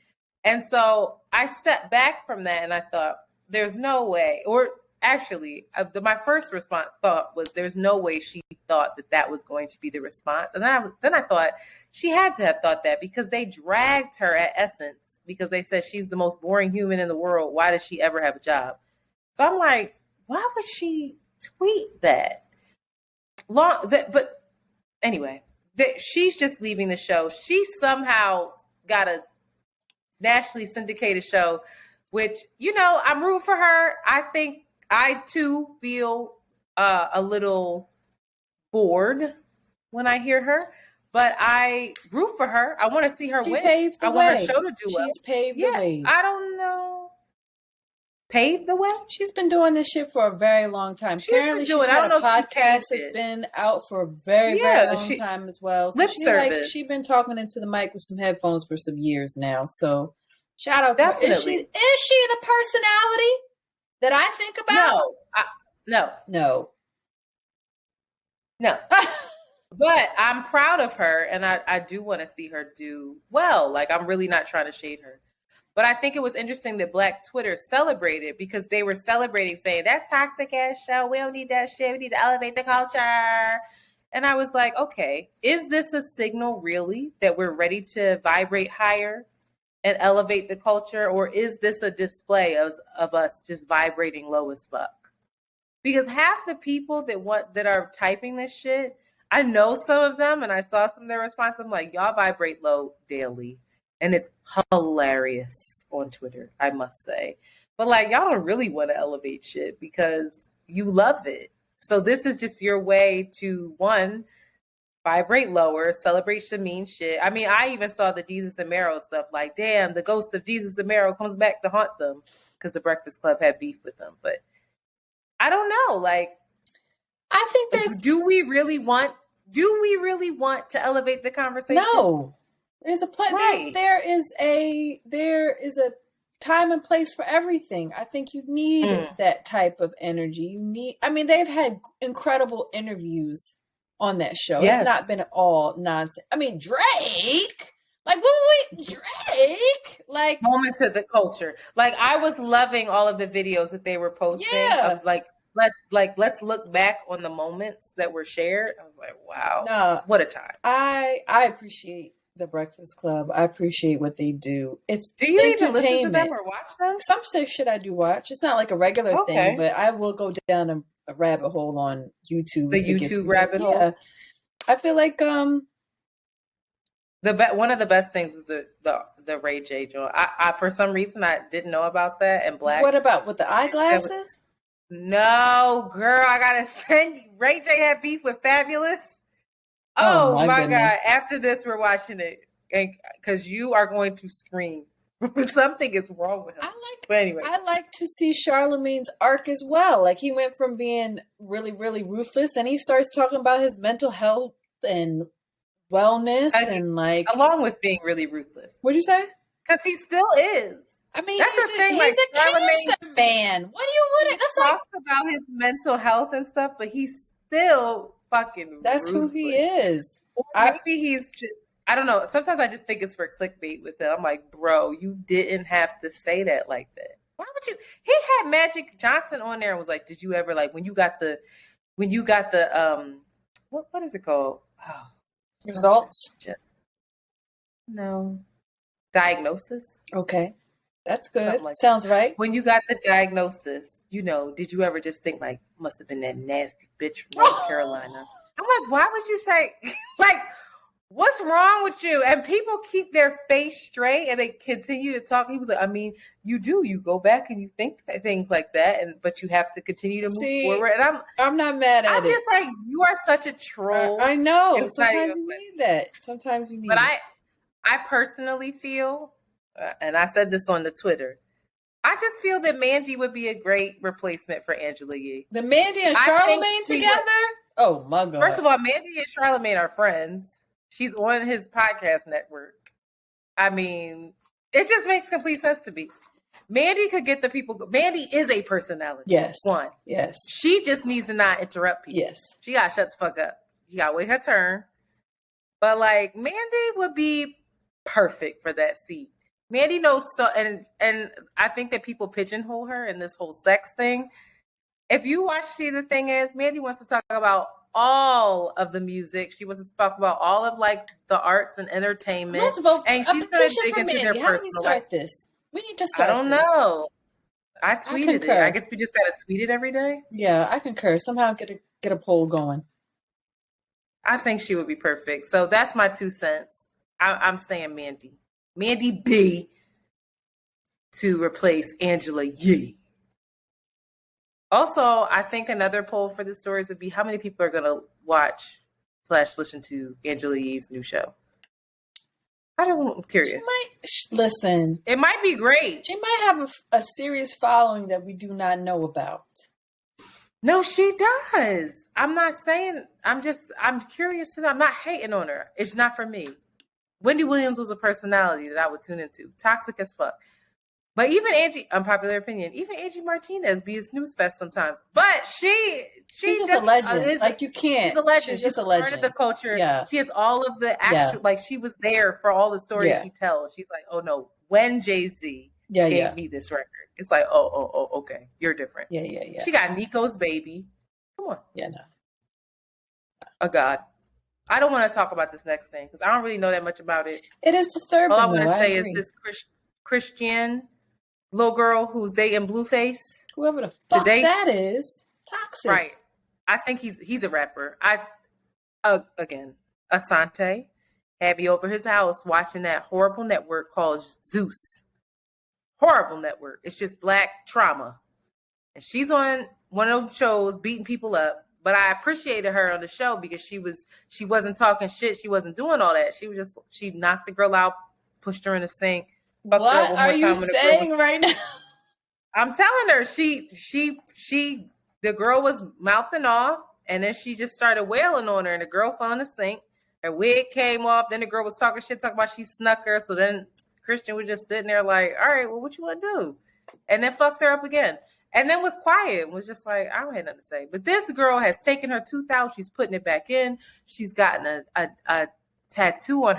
And so I stepped back from that and I thought, there's no way, or actually, my first thought was there's no way she thought that was going to be the response. And then I thought she had to have thought that because they dragged her at Essence because they said she's the most boring human in the world. Why does she ever have a job? So I'm like, why would she tweet that? But anyway, she's just leaving the show. She somehow got a nationally syndicated show, which, I'm rooting for her. I think I too feel a little bored when I hear her, but I root for her. I want to see her win. Paves the I way. want her show to do well. She's paved the way. I don't know. paved the way. She's been doing this shit for a very long time. Apparently, she's got a podcast that's been out for a very, very long time as well. So lip service. She's been talking into the mic with some headphones for some years now. So shout out Definitely. to her. Is she the personality that I think about? No. But I'm proud of her, and I do want to see her do well. Like, I'm really not trying to shade her. But I think it was interesting that Black Twitter celebrated, because they were celebrating, saying, that toxic ass show, we don't need that shit. We need to elevate the culture. And I was like, okay, is this a signal really that we're ready to vibrate higher and elevate the culture? Or is this a display of us just vibrating low as fuck? Because half the people that are typing this shit, I know some of them, and I saw some of their response. I'm like, y'all vibrate low daily. And it's hilarious on Twitter, I must say. But like, y'all don't really want to elevate shit because you love it. So this is just your way to, one, vibrate lower, celebrate Shameen shit. I mean, I even saw the Jesus and Mero stuff. Like, damn, the ghost of Jesus and Mero comes back to haunt them because the Breakfast Club had beef with them. But I don't know. Like, I think do we really want to elevate the conversation? No. There's a right. there is a time and place for everything. I think you need that type of energy. They've had incredible interviews on that show. Yes. It's not been all nonsense. I mean, Drake. Like, Drake? Like, moments of the culture. Like, I was loving all of the videos that they were posting of like, let's look back on the moments that were shared. I was like, wow, what a time. I appreciate the Breakfast Club. I appreciate what they do. It's do you even listen to them or watch them? Some shit I do watch. It's not like a regular thing, but I will go down a rabbit hole on YouTube. The YouTube rabbit hole. Yeah. I feel like one of the best things was the Ray J joint. I for some reason I didn't know about that. And Black. What about with the eyeglasses? No, girl, I gotta send you. Ray J had beef with Fabulous. Oh my goodness. God. After this, we're watching it. Because you are going to scream. Something is wrong with him. But anyway. I like to see Charlamagne's arc as well. Like, he went from being really, really ruthless, and he starts talking about his mental health and wellness and like... Along with being really ruthless. What'd you say? Because he still is. I mean, that's the thing. He's like, a cancer man. What do you want? He talks about his mental health and stuff, but he's still fucking that's ruthless. Who he is. Or maybe he's just, I don't know. Sometimes I just think it's for clickbait with him. I'm like, bro, you didn't have to say that like that. Why would you? He had Magic Johnson on there and was like, did you ever, like, when you got the what is it called? Oh, results? No. Diagnosis? Okay. That's good. Like sounds that. Right. When you got the diagnosis, did you ever just think like, must have been that nasty bitch from North Carolina? I'm like, why would you say, like, what's wrong with you? And people keep their face straight and they continue to talk. He was like, I mean, you go back and you think things like that, but you have to continue to move forward. And I'm not mad at it. I'm just like, you are such a troll. I know. Sometimes you need that. Sometimes you need it. But I personally feel, and I said this on the Twitter, I just feel that Mandy would be a great replacement for Angela Yee. The Mandy and Charlamagne together? Oh my God. First of all, Mandy and Charlamagne are friends. She's on his podcast network. I mean, it just makes complete sense to me. Mandy could get the people. Mandy is a personality. Yes. One. Yes. She just needs to not interrupt people. Yes. She got to shut the fuck up. She got to wait her turn. But like, Mandy would be perfect for that seat. Mandy knows so, and I think that people pigeonhole her in this whole sex thing. If you watch See the Thing Is, Mandy wants to talk about all of the music. She wants to talk about all of like the arts and entertainment. Let's vote and she's going to dig into their personal. How do we start this? We need to start. I don't know. I tweeted it. I guess we just got to tweet it every day. Yeah, I concur. Somehow get a poll going. I think she would be perfect. So that's my 2 cents. I'm saying Mandy B to replace Angela Yee. Also, I think another poll for the stories would be how many people are going to watch / listen to Angela Yee's new show. I'm curious. Listen. It might be great. She might have a serious following that we do not know about. No, she does. I'm not saying. I'm curious to know. I'm not hating on her. It's not for me. Wendy Williams was a personality that I would tune into. Toxic as fuck. But even Angie, unpopular opinion, even Angie Martinez be a snooze fest sometimes. But she's just a legend. Like you can't. She's a legend. She's just a legend. Part of the culture. Yeah. She has all of the actual, like she was there for all the stories she tells. She's like, oh no, when Jay-Z gave me this record, it's like, oh, okay, you're different. Yeah. She got Nico's baby. Come on. Yeah, no. Oh God. I don't want to talk about this next thing because I don't really know that much about it. It is disturbing. All I want to say is this Chrisean little girl who's dating Blueface. Whoever the fuck that is, toxic. Right. I think he's a rapper. Again, Asante had me over his house watching that horrible network called Zeus. Horrible network. It's just black trauma. And she's on one of those shows beating people up. But I appreciated her on the show because she wasn't talking shit. She wasn't doing all that. She knocked the girl out, pushed her in the sink. What are you saying right now? I'm telling her the girl was mouthing off and then she just started wailing on her and the girl fell in the sink. Her wig came off. Then the girl was talking about she snuck her. So then Chrisean was just sitting there like, all right, well, what you want to do? And then fucked her up again. And then was quiet, was just like, I don't have nothing to say. But this girl has taken her tooth out. She's putting it back in. She's gotten a tattoo on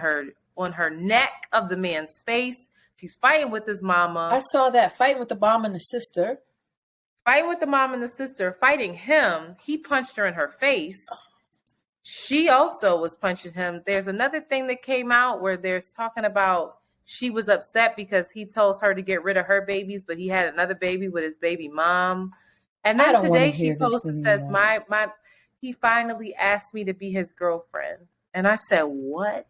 her neck of the man's face. She's fighting with his mama. I saw that, fighting with the mom and the sister. Fighting with the mom and the sister, fighting him. He punched her in her face. She also was punching him. There's another thing that came out where there's talking about she was upset because he told her to get rid of her babies, but he had another baby with his baby mom. And then today she posts and says, he finally asked me to be his girlfriend. And I said, what?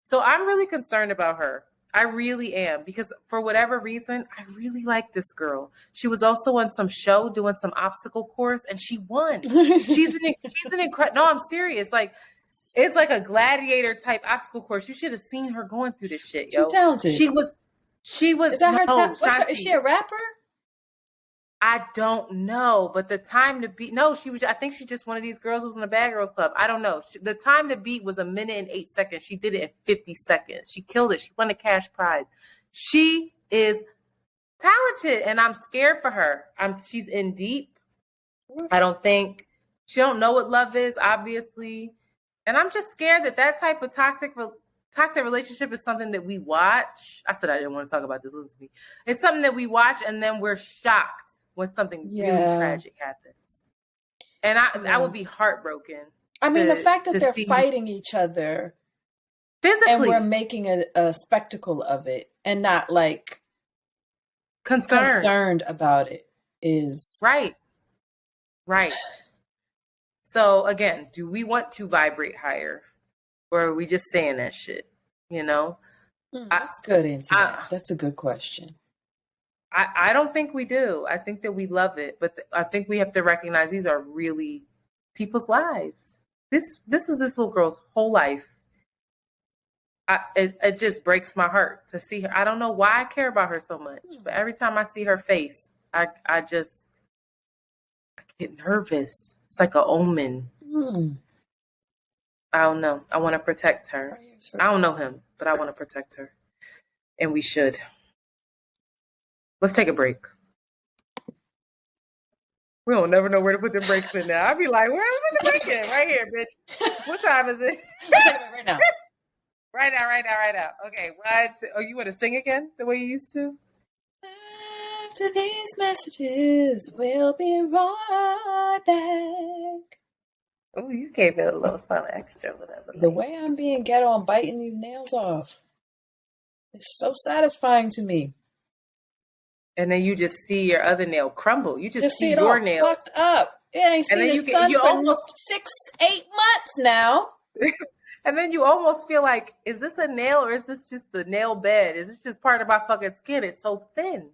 So I'm really concerned about her. I really am, because for whatever reason, I really like this girl. She was also on some show doing some obstacle course and she won. She's an incredible, no, I'm serious. Like, it's like a gladiator type obstacle course. You should have seen her going through this shit, yo. She's talented. She was. Is that her? Is she a rapper? I don't know, but the time to beat. No, she was. I think she's just one of these girls who was in a Bad Girls Club. I don't know. The time to beat was 1 minute and 8 seconds. She did it in 50 seconds. She killed it. She won a cash prize. She is talented, and I'm scared for her. She's in deep. I don't think she don't know what love is, obviously. And I'm just scared that type of toxic relationship is something that we watch. I said I didn't want to talk about this. Listen to me. It's something that we watch and then we're shocked when something really tragic happens. And I would be heartbroken. I mean, the fact that they're fighting each other physically, and we're making a spectacle of it and not like concerned about it is right. So again, do we want to vibrate higher, or are we just saying that shit? You know, that's good, Antoinette. That's a good question. I don't think we do. I think that we love it, but I think we have to recognize these are really people's lives. This is this little girl's whole life. It just breaks my heart to see her. I don't know why I care about her so much, but every time I see her face, I get nervous. It's like an omen. I don't know. I want to protect her. I don't know him, but I want to protect her. And we should. Let's take a break. We don't never know where to put the breaks in now. I'd be like, where's the break in? Right here, bitch. What time is it? Right now. Right now. Okay, what? Oh, you want to sing again the way you used to? After these messages, we'll be right back. Oh, you gave it a little something extra, whatever. The way I'm being ghetto, I'm biting these nails off. It's so satisfying to me. And then you just see your other nail crumble. You just see it your all nail fucked up. It ain't seen the sun for almost 6-8 months now. And then you almost feel like, is this a nail or is this just the nail bed? Is this just part of my fucking skin? It's so thin.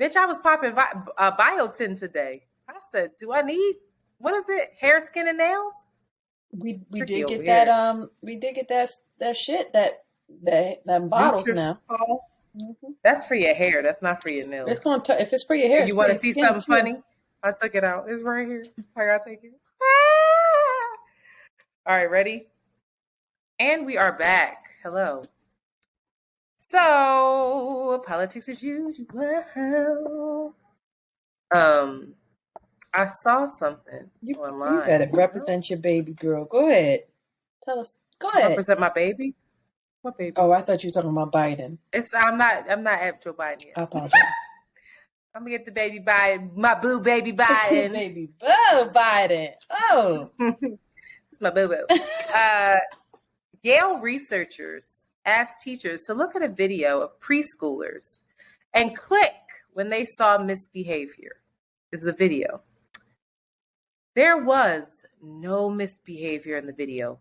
Bitch, I was popping biotin today. I said, do I need, what is it? Hair, skin, and nails? We did get that, we did get that shit, that them bottles now. That's for your hair. That's not for your nails. It's going to, if it's for your hair, you want to see something funny? I took it out. It's right here. I gotta take it. All right, ready? And we are back. Hello. So, politics as usual. I saw something online. You better represent your baby girl. Go ahead. Tell us. Go ahead. Represent my baby? What baby? Oh, I thought you were talking about Biden. I'm not at Joe Biden yet. I apologize. I'm gonna get the baby Biden, my boo baby Biden. Baby boo Biden. Oh. This is my boo boo. Yale researchers asked teachers to look at a video of preschoolers and click when they saw misbehavior. This is a video. There was no misbehavior in the video,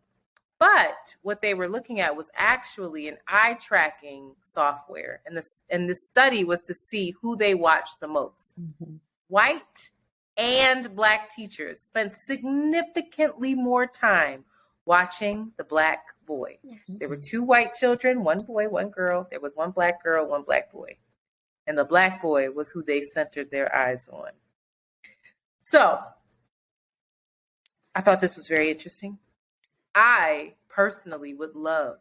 but what they were looking at was actually an eye tracking software. And the study was to see who they watched the most. Mm-hmm. White and Black teachers spent significantly more time watching the Black boy. Mm-hmm. There were 2 white children, 1 boy, 1 girl. There was 1 Black girl, 1 Black boy. And the Black boy was who they centered their eyes on. So I thought this was very interesting. I personally would love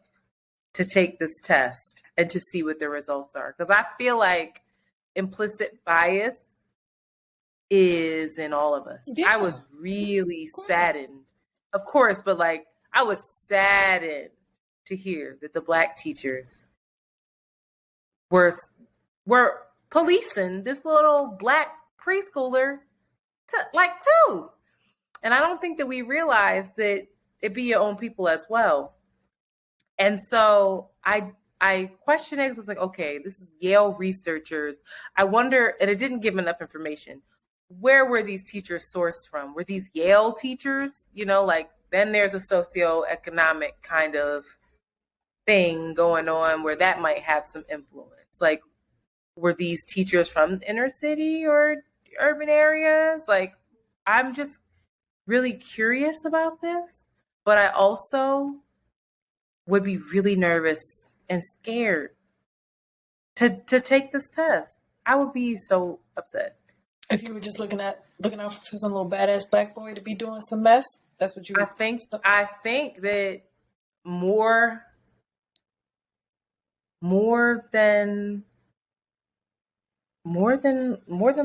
to take this test and to see what the results are, because I feel like implicit bias is in all of us. Yeah. I was really saddened, of course, but like I was saddened to hear that the Black teachers were policing this little Black preschooler too. And I don't think that we realize that it be your own people as well. And so I questioned it. I was like, okay, this is Yale researchers. I wonder, and it didn't give enough information. Where were these teachers sourced from? Were these Yale teachers? You know, like then there's a socioeconomic kind of thing going on where that might have some influence. Like, were these teachers from the inner city or urban areas? Like, I'm just really curious about this, but I also would be really nervous and scared to take this test. I would be so upset. If you were just looking out for some little badass Black boy to be doing some mess, that's what you would. I think that more than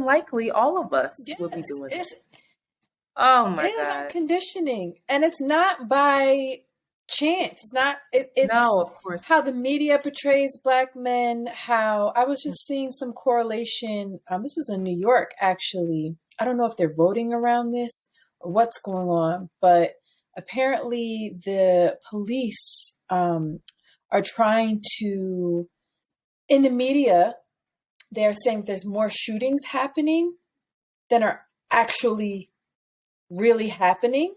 likely all of us will be doing it. Oh my God. It is our conditioning. And it's not by chance. It's not, it's no, of course. How the media portrays Black men, how I was just seeing some correlation. This was in New York, actually. I don't know if they're voting around this or what's going on, but apparently the police are trying to, in the media, they're saying there's more shootings happening than are actually really happening.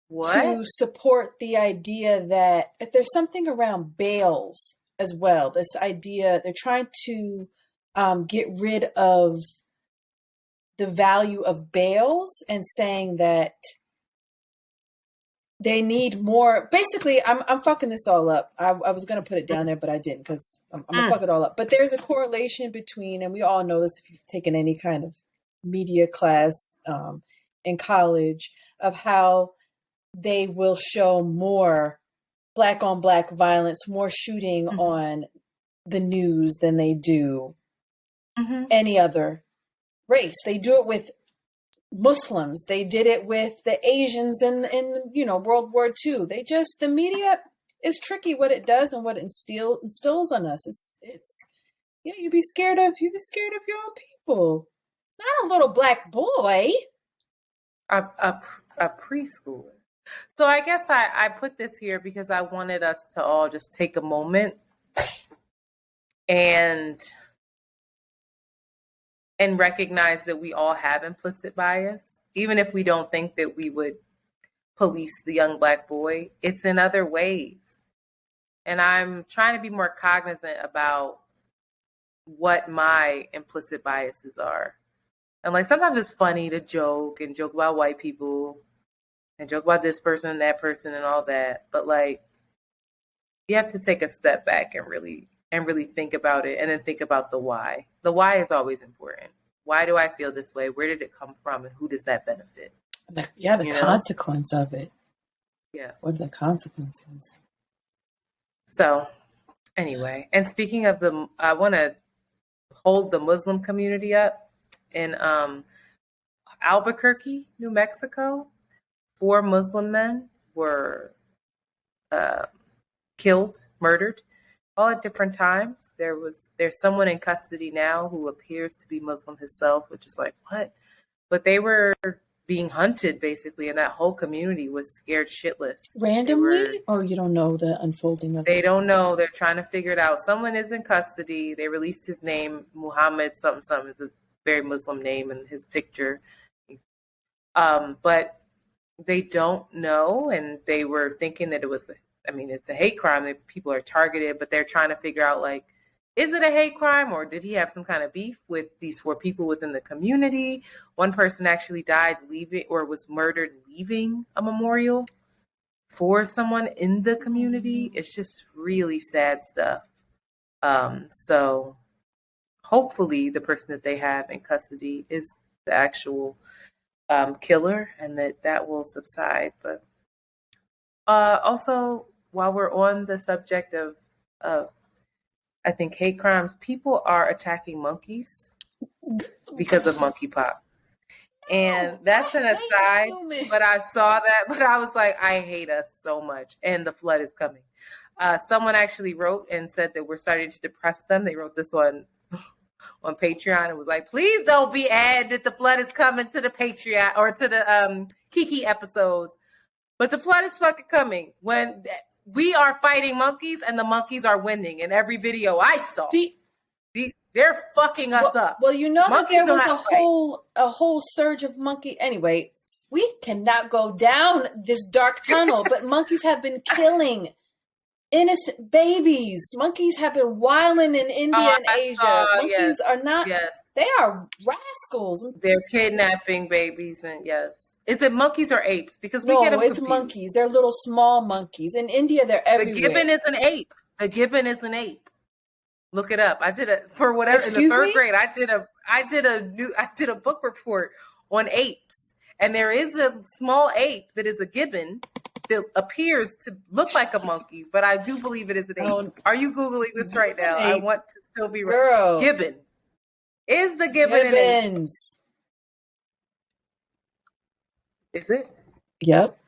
What? To support the idea that if there's something around bails as well, this idea they're trying to get rid of the value of bails and saying that they need more. Basically, I'm fucking this all up. I was going to put it down there, but I didn't because I'm going to fuck it all up. But there's a correlation between, and we all know this if you've taken any kind of media class in college, of how they will show more Black on Black violence, more shooting on the news than they do any other race. They do it with Muslims. They did it with the Asians in World War II. The media is tricky what it does and what it instills on us. It's you'd be scared of your own people, not a little Black boy, a preschooler. So I guess I put this here because I wanted us to all just take a moment and recognize that we all have implicit bias, even if we don't think that we would police the young Black boy. It's in other ways. And I'm trying to be more cognizant about what my implicit biases are. And like sometimes it's funny to joke about white people and joke about this person and that person and all that. But like, you have to take a step back and really think about it, and then think about the why. The why is always important. Why do I feel this way? Where did it come from? And who does that benefit? The consequence of it. Yeah. What are the consequences? So anyway, and speaking of I want to hold the Muslim community up in Albuquerque, New Mexico. 4 Muslim men were killed, murdered, all at different times. There's someone in custody now who appears to be Muslim himself, which is like, what? But they were being hunted basically, and that whole community was scared shitless. Randomly, or you don't know the unfolding of it? They don't know. They're trying to figure it out. Someone is in custody. They released his name, Muhammad something. It's a very Muslim name, and his picture. But they don't know, and they were thinking that it was, it's a hate crime that people are targeted, but they're trying to figure out, like, is it a hate crime, or did he have some kind of beef with these 4 people within the community? One person actually died leaving, or was murdered leaving a memorial for someone in the community. It's just really sad stuff. So hopefully the person that they have in custody is the actual killer, and that will subside. But also, while we're on the subject of I think hate crimes, people are attacking monkeys because of monkeypox. And that's an aside, but I saw that, but I was like, I hate us so much, and the flood is coming. Someone actually wrote and said that we're starting to depress them. They wrote this on Patreon and was like, please don't be added that the flood is coming to the Patreon or to the Kiki episodes. But the flood is fucking coming. When we are fighting monkeys and the monkeys are winning in every video I saw. They're fucking us up. Well, you know that there was a whole surge of monkey. Anyway, we cannot go down this dark tunnel, but monkeys have been killing innocent babies. Monkeys have been wilding in India and Asia. Monkeys are not. Yes. They are rascals. They're kidnapping babies, and yes. Is it monkeys or apes? Because we get them confused. It's monkeys. They're little small monkeys. In India, they're everywhere. The gibbon is an ape. The gibbon is an ape. Look it up. I did it for whatever. Excuse in the third me? grade. I did a book report on apes, and there is a small ape that is a gibbon that appears to look like a monkey, but I do believe it is an ape. Are you Googling this right now? I want to still be right. Girl. Gibbon. Is the gibbon an ape? Gibbons. Is it? Yep.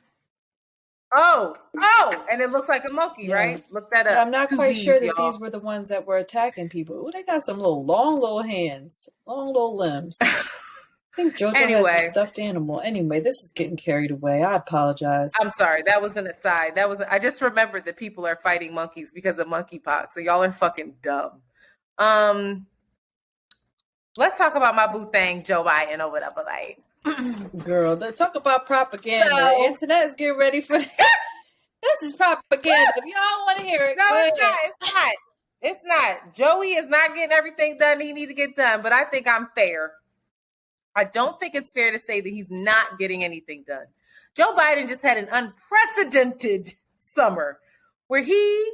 Oh, and it looks like a monkey, right? Look that up. But I'm not quite sure that these were the ones that were attacking people. Ooh, they got some long little hands, long little limbs. I think JoJo has a stuffed animal. Anyway, this is getting carried away. I apologize. I'm sorry. That was an aside. I just remembered that people are fighting monkeys because of monkeypox. So y'all are fucking dumb. Let's talk about my boo thing, Joe Biden, or whatever. Like, girl, let's talk about propaganda. Antoinette is getting ready for this. This is propaganda. If y'all want to hear it, no, it's not. It's not. Joey is not getting everything done he needs to get done, but I think I'm fair. I don't think it's fair to say that he's not getting anything done. Joe Biden just had an unprecedented summer where he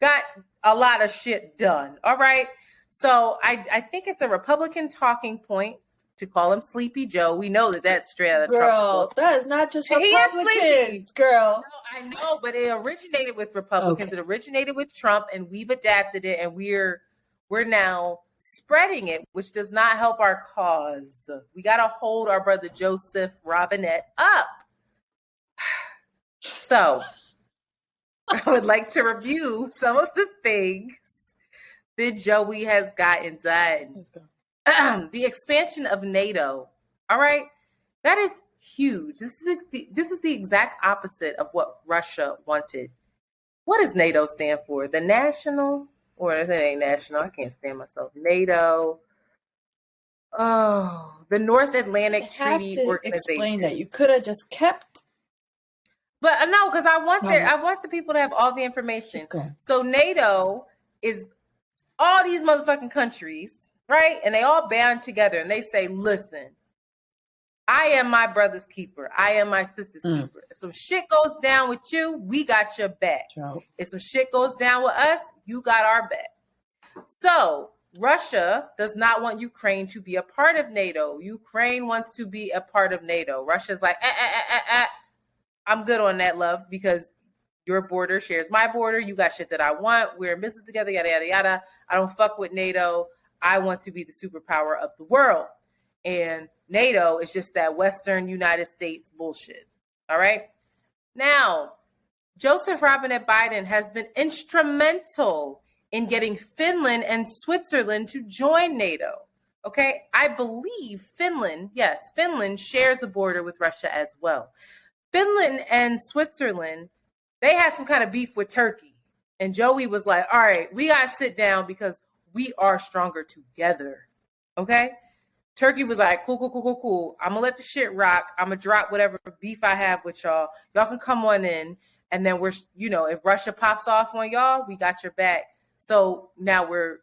got a lot of shit done. All right. So I think it's a Republican talking point to call him Sleepy Joe. We know that that's straight out of Trump's book. That is not just Republicans, girl. No, I know, but it originated with Republicans. Okay. It originated with Trump, and we've adapted it, and we're now spreading it, which does not help our cause. We got to hold our brother Joseph Robinette up. So I would like to review some of the things that Joey has gotten done. Let's go. The expansion of NATO. All right. That is huge. This is the exact opposite of what Russia wanted. What does NATO stand for? The national, or it ain't national. I can't stand myself. NATO. Oh, the North Atlantic Treaty Organization. Explain that. You could have just kept. But no, because I want the people to have all the information. Okay. So NATO is all these motherfucking countries, right? And they all band together and they say, listen, I am my brother's keeper. I am my sister's keeper. If some shit goes down with you, we got your back. True. If some shit goes down with us, you got our back. So Russia does not want Ukraine to be a part of NATO. Ukraine wants to be a part of NATO. Russia's like, I'm good on that, love, because your border shares my border. You got shit that I want. We're in business together, yada, yada, yada. I don't fuck with NATO. I want to be the superpower of the world. And NATO is just that Western United States bullshit. All right. Now, Joseph Robinette Biden has been instrumental in getting Finland and Switzerland to join NATO. Okay. I believe Finland shares a border with Russia as well. Finland and Switzerland, they had some kind of beef with Turkey. And Joey was like, all right, we got to sit down because we are stronger together. Okay. Turkey was like, cool. I'm going to let the shit rock. I'm going to drop whatever beef I have with y'all. Y'all can come on in. And then we're, if Russia pops off on y'all, we got your back. So now we're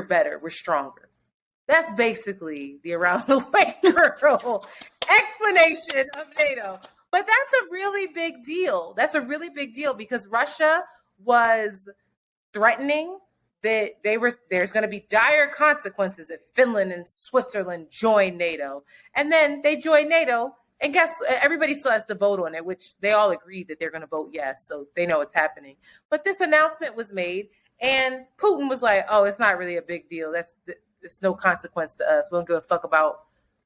better. We're stronger. That's basically the around the way girl explanation of NATO. But that's a really big deal. That's a really big deal because Russia was threatening that there's going to be dire consequences if Finland and Switzerland join NATO. And then they join NATO, and guess everybody still has to vote on it, which they all agreed that they're going to vote yes, so they know it's happening. But this announcement was made, and Putin was like, oh, it's not really a big deal. It's no consequence to us. We don't give a fuck about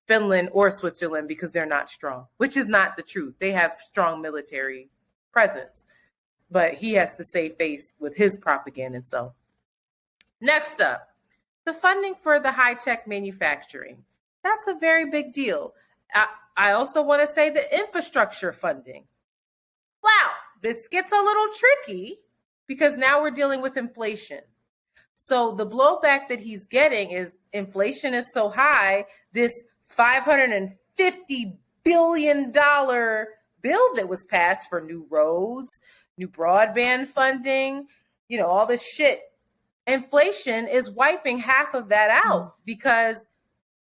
Finland or Switzerland because they're not strong, which is not the truth. They have strong military presence, but he has to save face with his propaganda. And so next up, the funding for the high-tech manufacturing. That's a very big deal. I also want to say the infrastructure funding. Wow, this gets a little tricky because now we're dealing with inflation. So the blowback that he's getting is inflation is so high, this $550 billion bill that was passed for new roads, new broadband funding, all this shit. Inflation is wiping half of that out because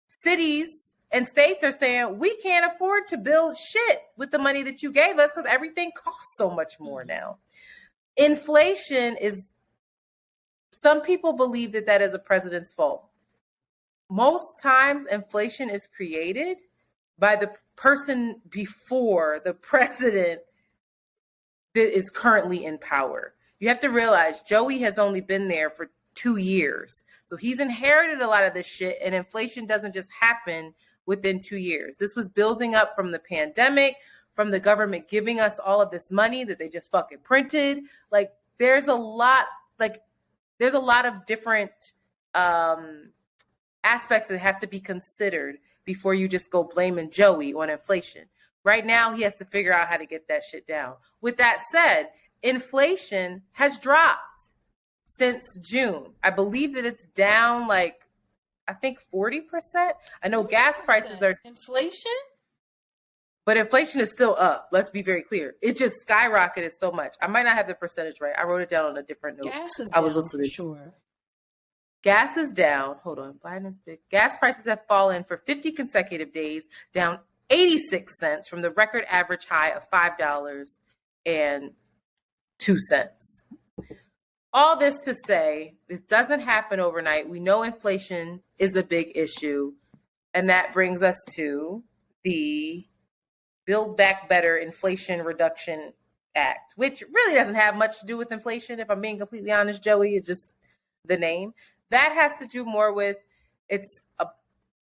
cities and states are saying, we can't afford to build shit with the money that you gave us because everything costs so much more now. Inflation is, some people believe that is a president's fault. Most times inflation is created by the person before the president that is currently in power. You have to realize Joey has only been there for 2 years. So he's inherited a lot of this shit, and inflation doesn't just happen within 2 years. This was building up from the pandemic, from the government giving us all of this money that they just fucking printed. Like there's a lot of different aspects that have to be considered before you just go blaming Joey on inflation. Right now, he has to figure out how to get that shit down. With that said, inflation has dropped since June. I believe that it's down like, I think 40%. I know 40%. Gas prices are... Inflation? But inflation is still up. Let's be very clear. It just skyrocketed so much. I might not have the percentage right. I wrote it down on a different note. Gas is I was down, listening. for sure. Gas is down. Hold on. Biden's big. Gas prices have fallen for 50 consecutive days, down 86 cents from the record average high of $5.02. All this to say, this doesn't happen overnight. We know inflation is a big issue. And that brings us to the Build Back Better Inflation Reduction Act, which really doesn't have much to do with inflation. If I'm being completely honest, Joey, it's just the name. That has to do more with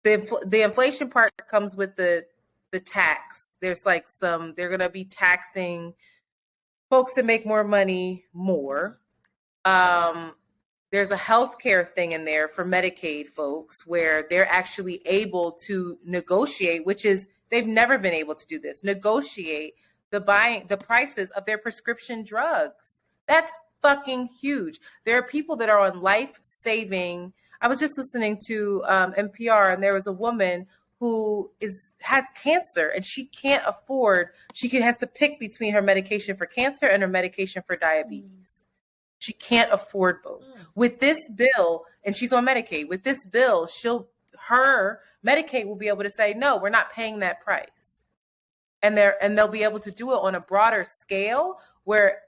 the inflation part comes with the tax. There's like they're going to be taxing folks that make more money more. There's a healthcare thing in there for Medicaid folks where they're actually able to negotiate, which is they've never been able to do this, negotiate the prices of their prescription drugs. That's fucking huge. There are people that are on life-saving. I was just listening to NPR, and there was a woman who has cancer, and she has to pick between her medication for cancer and her medication for diabetes. She can't afford both. With this bill, and she's on Medicaid, with this bill, her Medicaid will be able to say, no, we're not paying that price. And they'll be able to do it on a broader scale where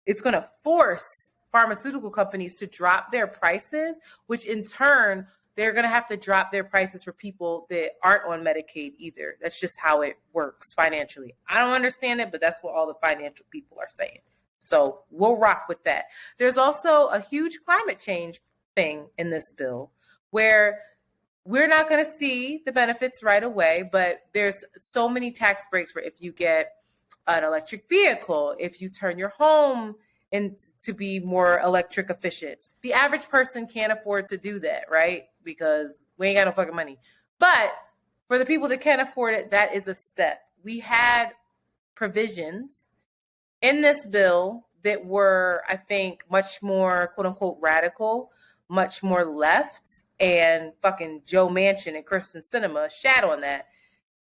it's going to force pharmaceutical companies to drop their prices, which in turn, they're going to have to drop their prices for people that aren't on Medicaid either. That's just how it works financially. I don't understand it, but that's what all the financial people are saying. So we'll rock with that. There's also a huge climate change thing in this bill where we're not going to see the benefits right away, but there's so many tax breaks for if you get an electric vehicle, if you turn your home to be more electric efficient. The average person can't afford to do that, right? Because we ain't got no fucking money. But for the people that can't afford it, that is a step. We had provisions in this bill that were, I think, much more quote unquote radical, much more left, and fucking Joe Manchin and Kirsten Sinema shat on that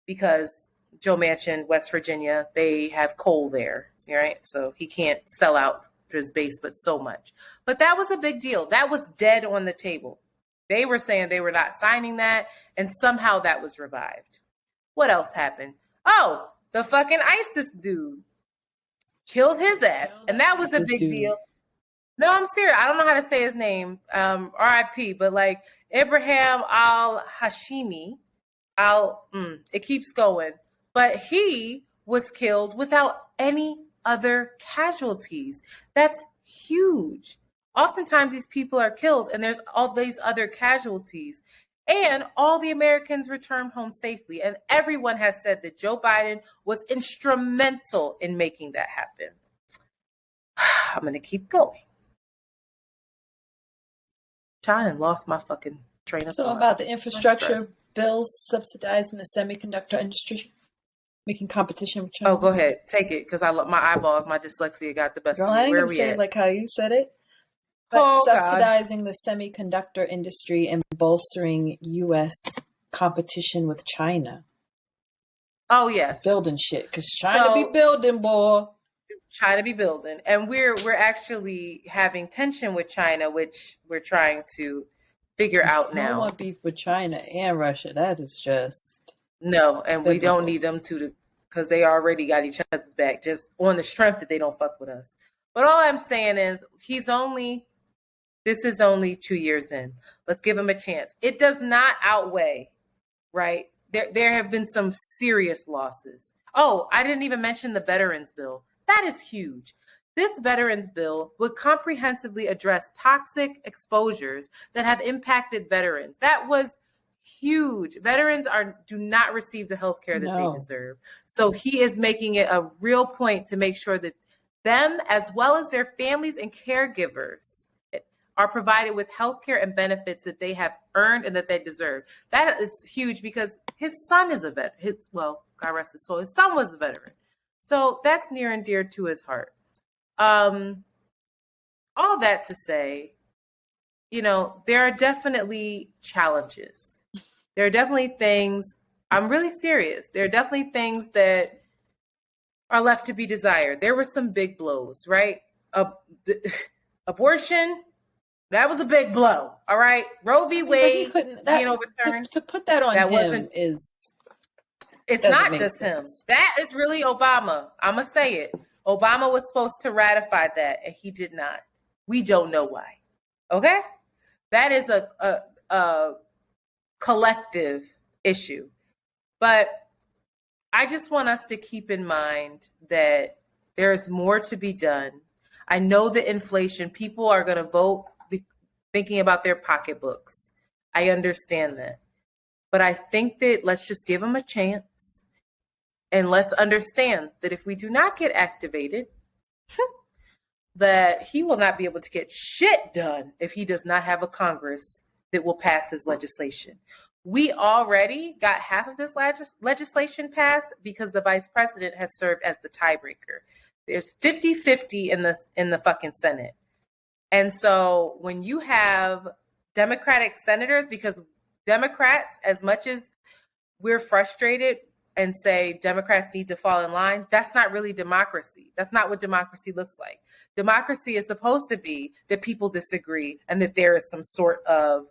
because Joe Manchin, West Virginia, they have coal there, right? So he can't sell out his base, but so much. But that was a big deal. That was dead on the table. They were saying they were not signing that, and somehow that was revived. What else happened? Oh, the fucking ISIS dude killed his ass, and that was a big deal. No, I'm serious. I don't know how to say his name, R.I.P., but like Ibrahim al-Hashimi, it keeps going. But he was killed without any other casualties. That's huge. Oftentimes these people are killed and there's all these other casualties. And all the Americans returned home safely. And everyone has said that Joe Biden was instrumental in making that happen. I'm going to keep going. China lost my fucking train of thought. So about the infrastructure bills subsidizing the semiconductor industry, making competition with China. Oh, go ahead. Take it, because I love my eyeballs. My dyslexia got the best Girl, of me. I ain't Where gonna we say at? it like how you said it. But subsidizing the semiconductor industry and bolstering U.S. competition with China. Oh, yes. Building shit, because China be building, boy. China be building. And we're actually having tension with China, which we're trying to figure out now. I don't want beef with China and Russia. That is just... No, and we don't need them to, because they already got each other's back, just on the strength that they don't fuck with us. But all I'm saying is, this is only 2 years in. Let's give him a chance. It does not outweigh, right? There have been some serious losses. Oh, I didn't even mention the veterans bill. That is huge. This veterans bill would comprehensively address toxic exposures that have impacted veterans. That was huge. Veterans do not receive the health care that they deserve. So he is making it a real point to make sure that them, as well as their families and caregivers, are provided with health care and benefits that they have earned and that they deserve. That is huge because his son is a veteran. God rest his soul. His son was a veteran. So that's near and dear to his heart. All that to say, there are definitely challenges. There are definitely things, I'm really serious. There are definitely things that are left to be desired. There were some big blows, right? Abortion, that was a big blow. All right. Roe v. Wade being overturned. To put that on him it's not just him. That is really Obama. I'm going to say it. Obama was supposed to ratify that and he did not. We don't know why. Okay. That is a collective issue. But I just want us to keep in mind that there's more to be done. I know that inflation, people are going to vote thinking about their pocketbooks. I understand that. But I think that let's just give them a chance. And let's understand that if we do not get activated, that he will not be able to get shit done if he does not have a Congress that will pass his legislation. We already got half of this legislation passed because the vice president has served as the tiebreaker. There's 50-50 in the fucking Senate. And so when you have Democratic senators, because Democrats, as much as we're frustrated and say Democrats need to fall in line, that's not really democracy. That's not what democracy looks like. Democracy is supposed to be that people disagree and that there is some sort of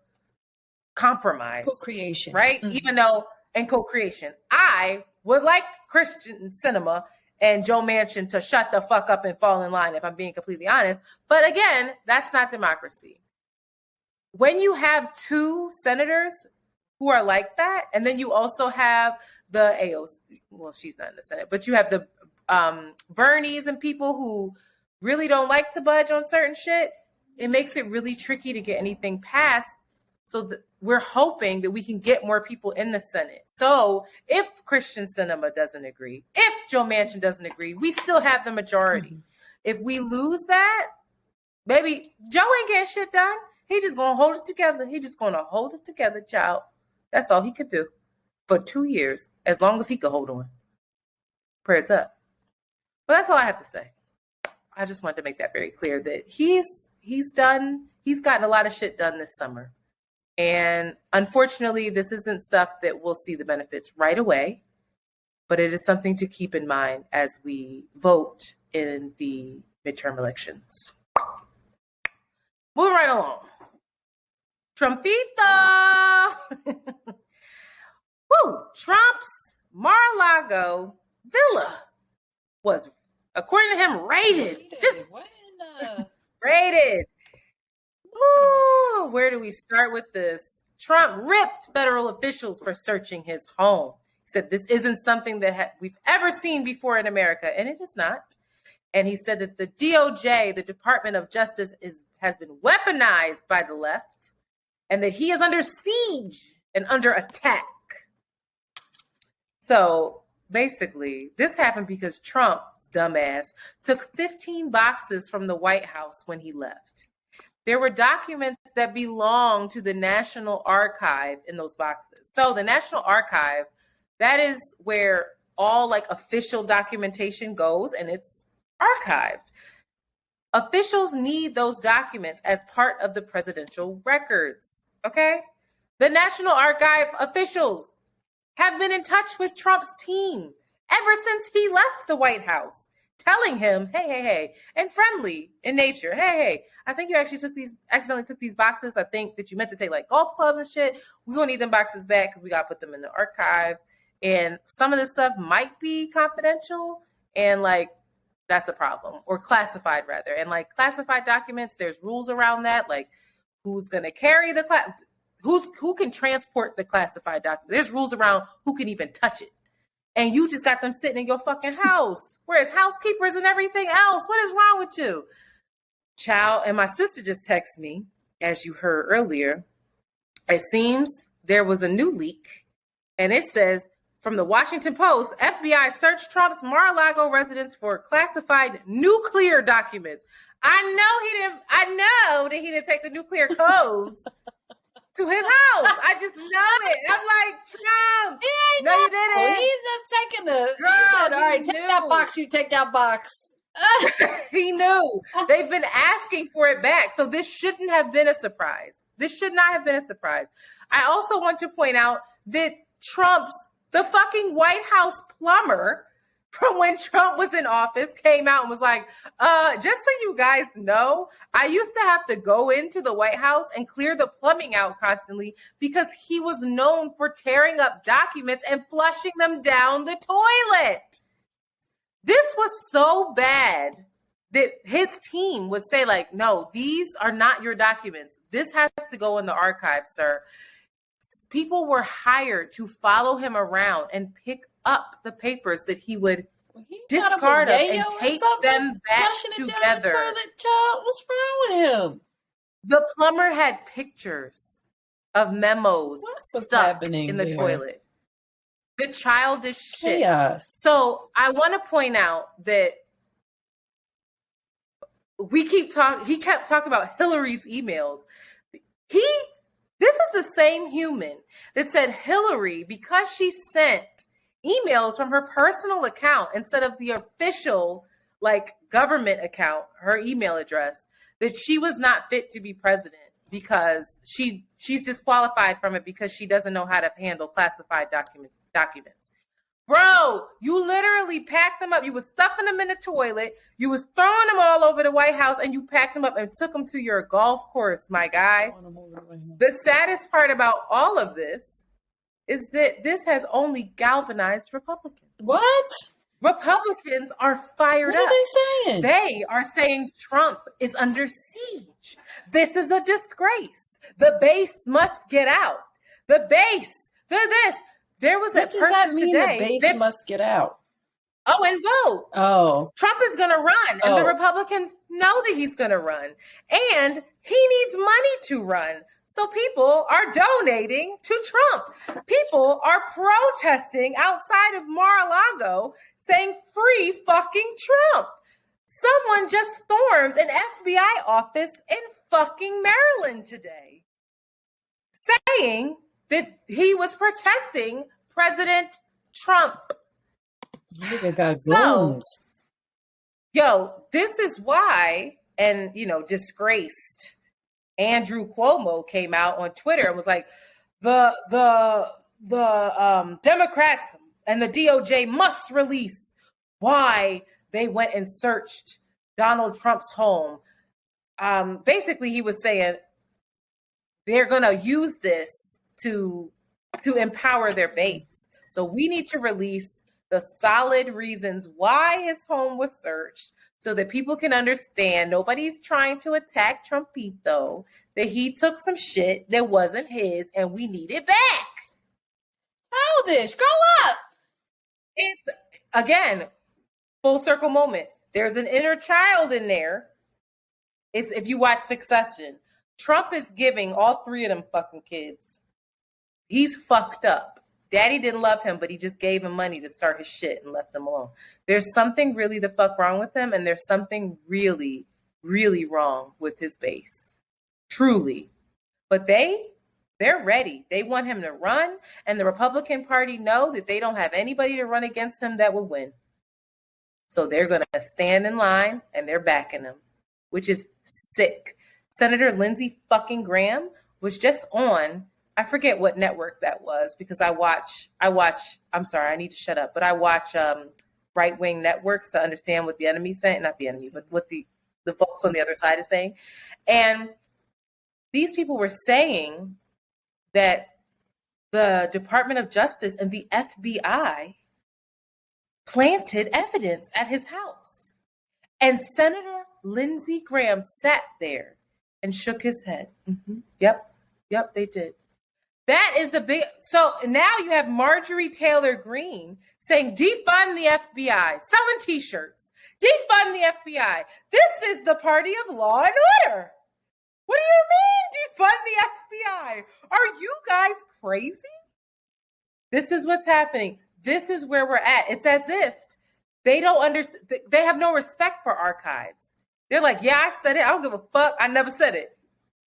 compromise. Co-creation. Right? Mm-hmm. Even though, and co-creation. I would like Christian Cinema and Joe Manchin to shut the fuck up and fall in line, if I'm being completely honest. But again, that's not democracy. When you have two senators who are like that, and then you also have the AOC, well, she's not in the Senate, but you have the Bernies and people who really don't like to budge on certain shit, it makes it really tricky to get anything passed. So we're hoping that we can get more people in the Senate. So if Christian Cinema doesn't agree, if Joe Manchin doesn't agree, we still have the majority. Mm-hmm. If we lose that, baby, Joe ain't getting shit done. He just gonna hold it together. He just gonna hold it together, child. That's all he could do for 2 years, as long as he could hold on. Prayers up. But that's all I have to say. I just wanted to make that very clear that he's gotten a lot of shit done this summer. And unfortunately, this isn't stuff that we'll see the benefits right away, but it is something to keep in mind as we vote in the midterm elections. Moving right along. Trumpito! Woo! Trump's Mar-a-Lago villa was, according to him, raided. Raided. Ooh, where do we start with this? Trump ripped federal officials for searching his home. He said this isn't something that we've ever seen before in America, and it is not. And he said that the DOJ, the Department of Justice, has been weaponized by the left, and that he is under siege and under attack. So basically, this happened because Trump's dumbass took 15 boxes from the White House when he left. There were documents that belong to the National Archive in those boxes. So the National Archive, that is where all like official documentation goes, and it's archived. Officials need those documents as part of the presidential records, okay? The National Archive officials have been in touch with Trump's team ever since he left the White House, telling him, hey, and friendly in nature. Hey, I think you actually accidentally took these boxes. I think that you meant to take like golf clubs and shit. We're going to need them boxes back because we got to put them in the archive. And some of this stuff might be confidential, and like, that's a problem, or classified rather. And like classified documents, there's rules around that, like who's going to carry the who can transport the classified document. There's rules around who can even touch it. And you just got them sitting in your fucking house, whereas housekeepers and everything else. What is wrong with you? Child, and my sister just texted me, as you heard earlier. It seems there was a new leak, and it says, from the Washington Post, FBI searched Trump's Mar-a-Lago residence for classified nuclear documents. I know that he didn't take the nuclear codes to his house. I just know it. I'm like, Trump. No, you didn't. He's just taking the. Girl, said, all right, take that box. You take that box. He knew. They've been asking for it back. So this shouldn't have been a surprise. This should not have been a surprise. I also want to point out that the fucking White House plumber from when Trump was in office came out and was like, just so you guys know, I used to have to go into the White House and clear the plumbing out constantly because he was known for tearing up documents and flushing them down the toilet. This was so bad that his team would say like, no, these are not your documents. This has to go in the archive, sir. People were hired to follow him around and pick up the papers that he would discard them and take them back together. What's wrong with him? The plumber had pictures of memos stuck in the toilet. The childish shit. Chaos. So I want to point out that he kept talking about Hillary's emails. This is the same human that said Hillary, because she sent emails from her personal account instead of the official, like, government account, her email address, that she was not fit to be president because she's disqualified from it because she doesn't know how to handle classified documents. Bro, you literally packed them up. You was stuffing them in the toilet. You was throwing them all over the White House, and you packed them up and took them to your golf course, my guy. The saddest part about all of this is that this has only galvanized Republicans. What? Republicans are fired up. What are they saying? They are saying Trump is under siege. This is a disgrace. The base must get out. The base. This. There was what a person mean, today. The base must get out. Oh, and vote. Oh. Trump is going to run, and the Republicans know that he's going to run, and he needs money to run. So people are donating to Trump. People are protesting outside of Mar-a-Lago saying, free fucking Trump. Someone just stormed an FBI office in fucking Maryland today, saying that he was protecting President Trump. Nigga got so, this is why, and, disgraced Andrew Cuomo came out on Twitter and was like, the Democrats and the DOJ must release why they went and searched Donald Trump's home. Basically, he was saying they're going to use this to empower their base. So we need to release the solid reasons why his home was searched so that people can understand nobody's trying to attack Trumpito, that he took some shit that wasn't his and we need it back. Childish, grow up. It's, again, full circle moment. There's an inner child in there. It's if you watch Succession. Trump is giving all three of them fucking kids. He's fucked up. Daddy didn't love him, but he just gave him money to start his shit and left him alone. There's something really the fuck wrong with him, and there's something really, really wrong with his base. Truly. But they're ready. They want him to run, and the Republican Party know that they don't have anybody to run against him that will win. So they're going to stand in line, and they're backing him, which is sick. Senator Lindsey fucking Graham was just on, I forget what network that was because I watch, I'm sorry, I need to shut up, but I watch right-wing networks to understand what the enemy's saying, not the enemy, but what the folks on the other side is saying. And these people were saying that the Department of Justice and the FBI planted evidence at his house. And Senator Lindsey Graham sat there and shook his head. Mm-hmm. Yep, they did. That is the big. So now you have Marjorie Taylor Greene saying, defund the FBI, selling T-shirts, defund the FBI. This is the party of law and order. What do you mean, defund the FBI? Are you guys crazy? This is what's happening. This is where we're at. It's as if they don't understand. They have no respect for archives. They're like, yeah, I said it. I don't give a fuck. I never said it.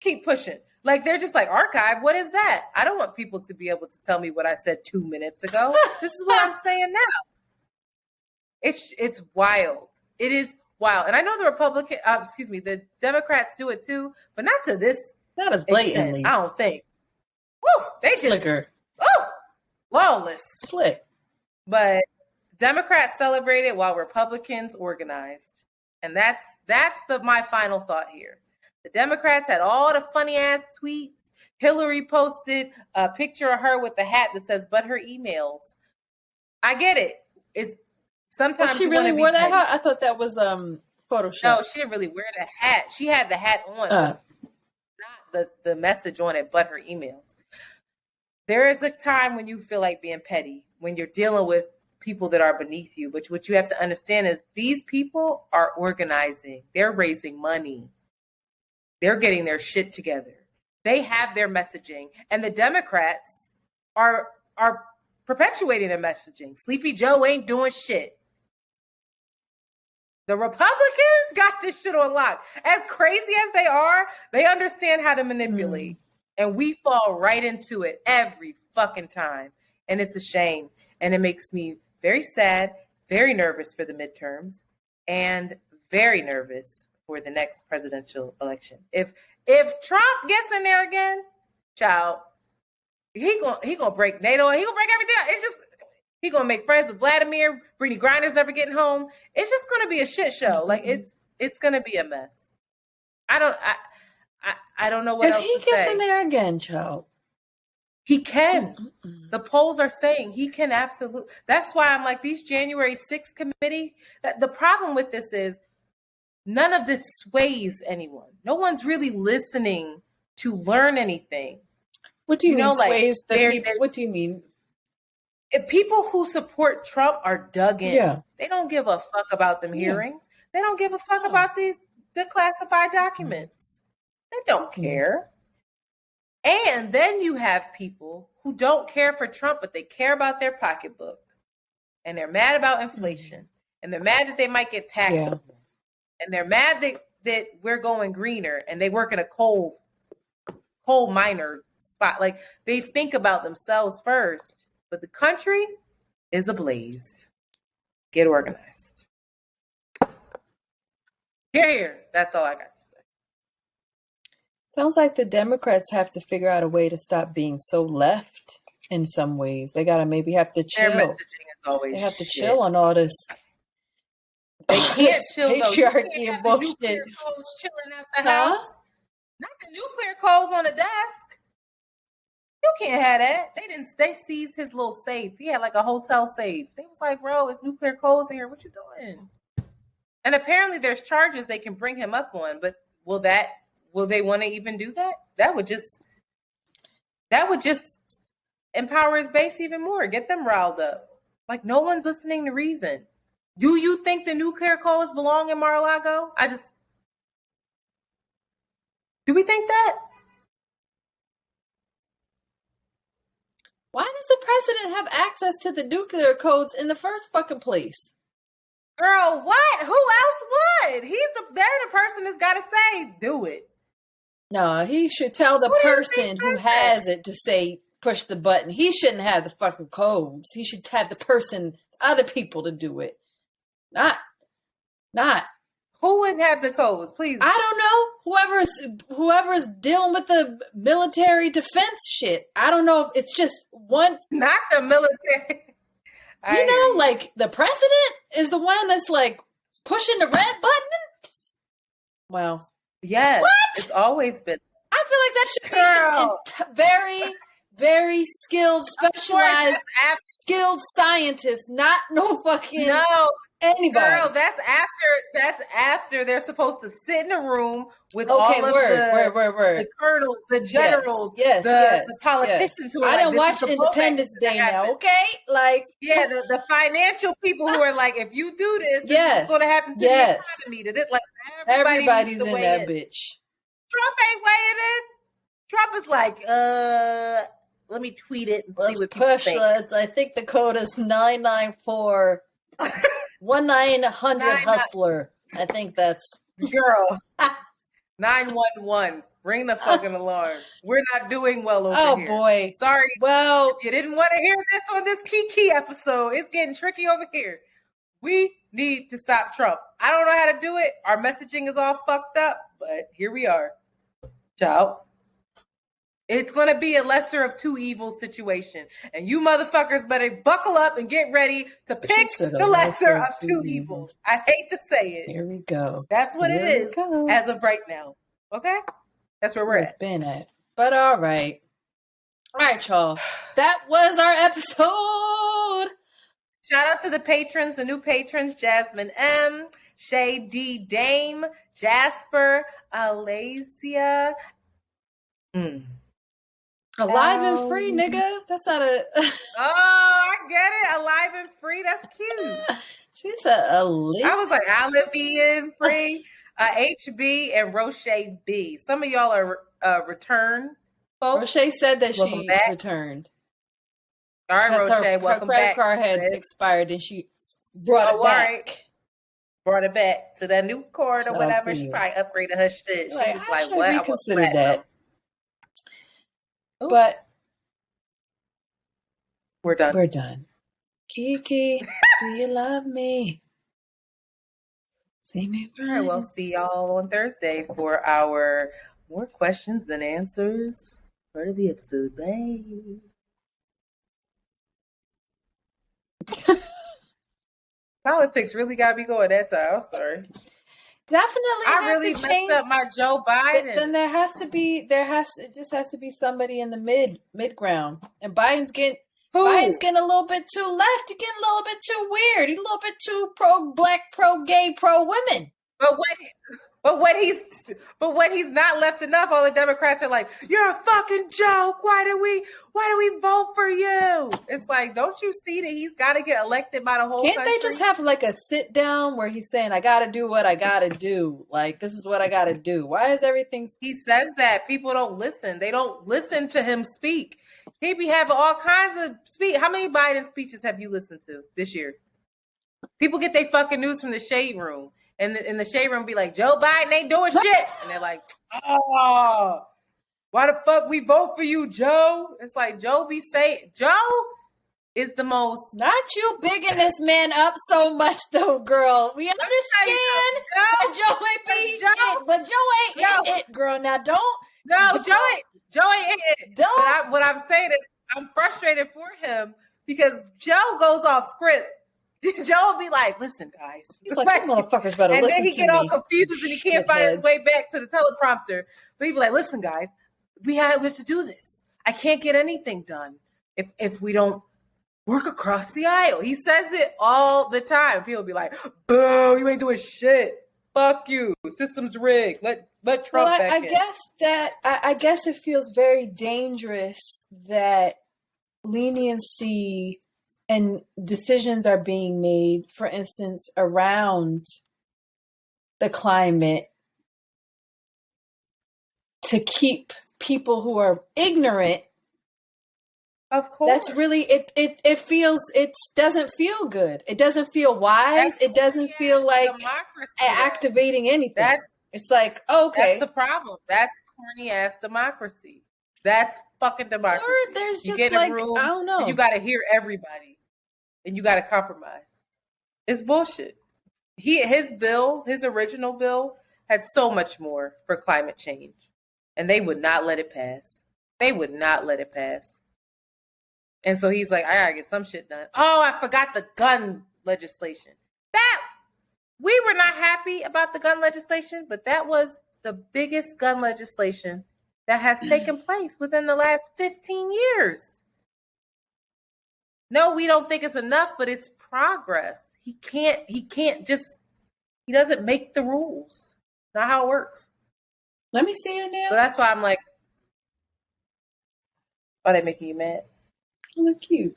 Keep pushing. Like, they're just like, archive, what is that? I don't want people to be able to tell me what I said 2 minutes ago. This is what I'm saying now. It's wild. It is wild. And I know the Democrats do it too, but not to this. Not as blatantly. Extent, I don't think. Woo, they Slicker. Lawless. Slick. But Democrats celebrated while Republicans organized. And that's my final thought here. The Democrats had all the funny ass tweets. Hillary posted a picture of her with the hat that says, but her emails. I get it. It's sometimes she really wore that hat? I thought that was Photoshop. No, she didn't really wear the hat. She had the hat on, not the message on it, but her emails. There is a time when you feel like being petty, when you're dealing with people that are beneath you. But what you have to understand is these people are organizing. They're raising money. They're getting their shit together. They have their messaging. And the Democrats are perpetuating their messaging. Sleepy Joe ain't doing shit. The Republicans got this shit on lock. As crazy as they understand how to manipulate. And we fall right into it every fucking time. And it's a shame. And it makes me very sad, very nervous for the midterms, and very nervous for the next presidential election. If Trump gets in there again, child, he gonna break NATO. He gonna break everything. It's just He gonna make friends with Vladimir. Brittany Griner's never getting home. It's just gonna be a shit show. Like it's gonna be a mess. I don't know what else to say. If he gets in there again, child. He can. The polls are saying he can absolutely. That's why I'm like, these January 6th committee, the problem with this is none of this sways anyone. No one's really listening to learn anything. What do you mean sways the people? What do you mean? If people who support Trump are dug in. Yeah. They don't give a fuck about them hearings. They don't give a fuck about the classified documents. They don't care. And then you have people who don't care for Trump, but they care about their pocketbook. And they're mad about inflation. And they're mad that they might get taxed. Yeah. And they're mad that we're going greener. And they work in a coal miner spot. Like, they think about themselves first. But the country is ablaze. Get organized. Here. That's all I got. Sounds like the Democrats have to figure out a way to stop being so left in some ways. They gotta maybe have to chill. Their messaging is always they have to chill on all this. They can't chill patriarchy and bullshit. Nuclear codes chilling at the house. Not the nuclear codes on the desk. You can't have that. They seized his little safe. He had like a hotel safe. They was like, bro, it's nuclear codes in here. What you doing? And apparently there's charges they can bring him up on, but will they want to even do that? That would just empower his base even more, get them riled up. Like, no one's listening to reason. Do you think the nuclear codes belong in Mar-a-Lago? Do we think that? Why does the president have access to the nuclear codes in the first fucking place? Girl, what? Who else would? They're the person that's got to say, do it. No, he should tell the person who has it to say, push the button. He shouldn't have the fucking codes. He should have the person, other people to do it. Not. Who would have the codes, please? I don't know. Whoever's dealing with the military defense shit. I don't know if it's just one. Not the military. Like the president is the one that's like pushing the red button. Wow. Yes. What? It's always been. I feel like that should be very, very skilled, specialized, skilled scientist, not no fucking anybody. Girl, that's after they're supposed to sit in a room with all of the colonels, the generals, the politicians who are I didn't watch Independence Day now, okay? Like, the financial people who are like, if you do this, this is going to happen to the economy. That it's like everybody's in that bitch. Trump ain't weighing in. Trump is like, let me tweet it and see what people think. I think the code is 994 1900 Hustler. I think that's girl. 911. Ring the fucking alarm. We're not doing well over here. Oh boy. Sorry. Well, if you didn't want to hear this on this Kiki episode. It's getting tricky over here. We need to stop Trump. I don't know how to do it. Our messaging is all fucked up, but here we are. Ciao. It's going to be a lesser of two evils situation. And you motherfuckers better buckle up and get ready to pick the lesser of two evils. I hate to say it. Here we go. That's what it is as of right now. Okay? That's where we're at. It's been at. But all right. All right, y'all. That was our episode. Shout out to the patrons, the new patrons, Jasmine M, Shay D. Dame, Jasper, Alasia. Alive and free, nigga. That's not a. Oh, I get it. Alive and free. That's cute. She's a elite. I was like, Olivian free, HB, and Roche B. Some of y'all are return folks. Roche said that she returned. All right, Roche, welcome back. Her credit card had expired and she brought it back. Right. Brought it back to that new card or whatever. She probably upgraded her shit. She was like, what? I consider that. Ooh. But we're done. We're done. Kiki, do you love me? See me. All right, we'll see y'all on Thursday for our more questions than answers part of the episode. Bye. Politics really got me going that time. I'm sorry. Definitely, I really messed up my Joe Biden. Then it just has to be somebody in the mid ground. And Biden's getting a little bit too left. He's getting a little bit too weird. He's a little bit too pro-black, pro-gay, pro-women. But when he's not left enough, all the Democrats are like, "You're a fucking joke. Why do we vote for you?" It's like, don't you see that he's got to get elected by the whole country? Can't they just have like a sit down where he's saying, "I got to do what I got to do. Like, this is what I got to do." Why is everything? He says that people don't listen. They don't listen to him speak. He be having all kinds of speech. How many Biden speeches have you listened to this year? People get their fucking news from the shade room. And in the shade room be like, Joe Biden ain't doing shit. And they're like, oh, why the fuck we vote for you, Joe? It's like, Joe is the most. Not you bigging this man up so much, though, girl. We understand that Joe ain't being it, but Joe ain't in it, girl. Now don't. No, Joe ain't in it. Don't. What I'm saying is, I'm frustrated for him because Joe goes off script. Joe will be like, listen, guys. He's like, motherfuckers better listen to me. And then he get all confused and he can't find his way back to the teleprompter. But he'd be like, listen, guys, we have to do this. I can't get anything done if we don't work across the aisle. He says it all the time. People be like, boo, you ain't doing shit. Fuck you. System's rigged. Let Trump back in. I guess it feels very dangerous that leniency and decisions are being made, for instance, around the climate to keep people who are ignorant. Of course. That's really, it doesn't feel good. It doesn't feel wise. It doesn't feel like activating anything. It's like, okay. That's the problem. That's corny ass democracy. That's fucking democracy. Or there's just like, I don't know. You got to hear everybody. And you got to compromise. It's bullshit. His original bill had so much more for climate change. And they would not let it pass. And so he's like, I got to get some shit done. Oh, I forgot the gun legislation. We were not happy about the gun legislation, but that was the biggest gun legislation that has taken place within the last 15 years. No, we don't think it's enough, but it's progress. He doesn't make the rules. Not how it works. Let me see your nails. So that's why I'm like, are they making you mad? They look cute.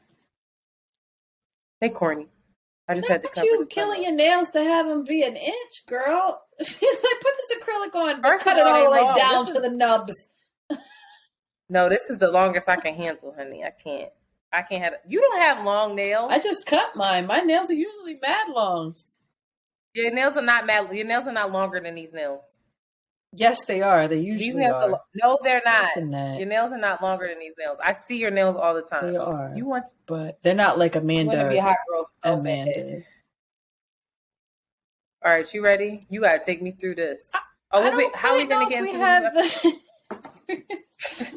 They corny. I just had to cover you killing your nails to have them be an inch, girl. She's like, put this acrylic on, but cut it all the way down to the nubs. No, this is the longest I can handle, honey. I can't have it. You don't have long nails. I just cut mine. My nails are usually mad long. Your nails are not mad. Your nails are not longer than these nails. Yes, they are. They usually these nails are. No, they're not. Your nails are not longer than these nails. I see your nails all the time. They are. But they're not like Amanda. You want to be a hot girl so Amanda. All right, you ready? You got to take me through this. How are we going to get into this?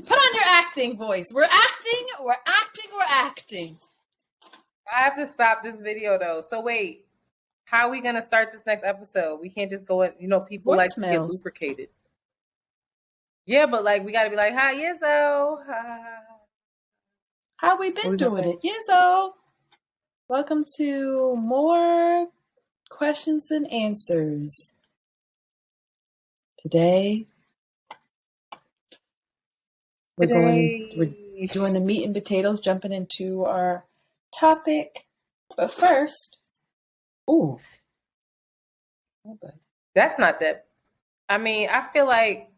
Put on your acting voice. We're acting. I have to stop this video though. So wait, how are we going to start this next episode? We can't just go in, people like to get lubricated. Yeah, but like we got to be like, hi, Yizzo. How we been doing it? Yizzo. Welcome to more questions and answers. Today, we're doing the meat and potatoes, jumping into our topic. But first, that's not that. I mean, I feel like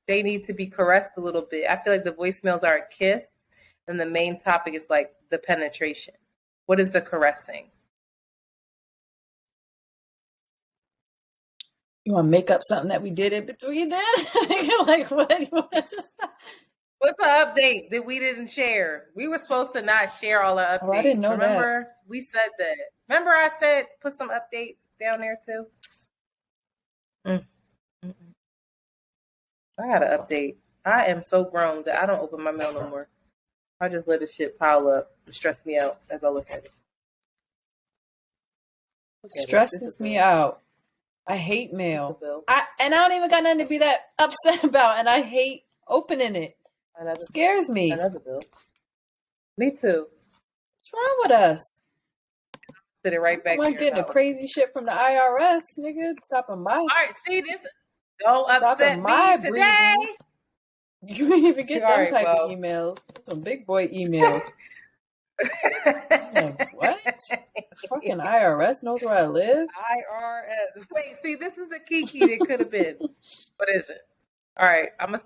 they need to be caressed a little bit. I feel like the voicemails are a kiss, and the main topic is like the penetration. What is the caressing? You want to make up something that we did in between that? Like, what? What's the update that we didn't share? We were supposed to not share all the updates. Oh, I didn't know Remember? that. We said that. Remember I said put some updates down there too? I got to update. I am so grown that I don't open my mail no more. I just let the shit pile up and stress me out as I look at it. Stresses me out. I hate mail. I don't even got nothing to be that upset about, and I hate opening it. It scares me. Another bill. Me too. What's wrong with us? Sit it right back. I'm not getting the crazy shit from the IRS, nigga. Stopping my. All right, see this. Don't upset me today. Breathing. You ain't even get them type of emails. Some big boy emails. Like, what? Fucking IRS knows where I live? IRS. Wait, see, this is the Kiki that could have been. What is it? All right, I'm going to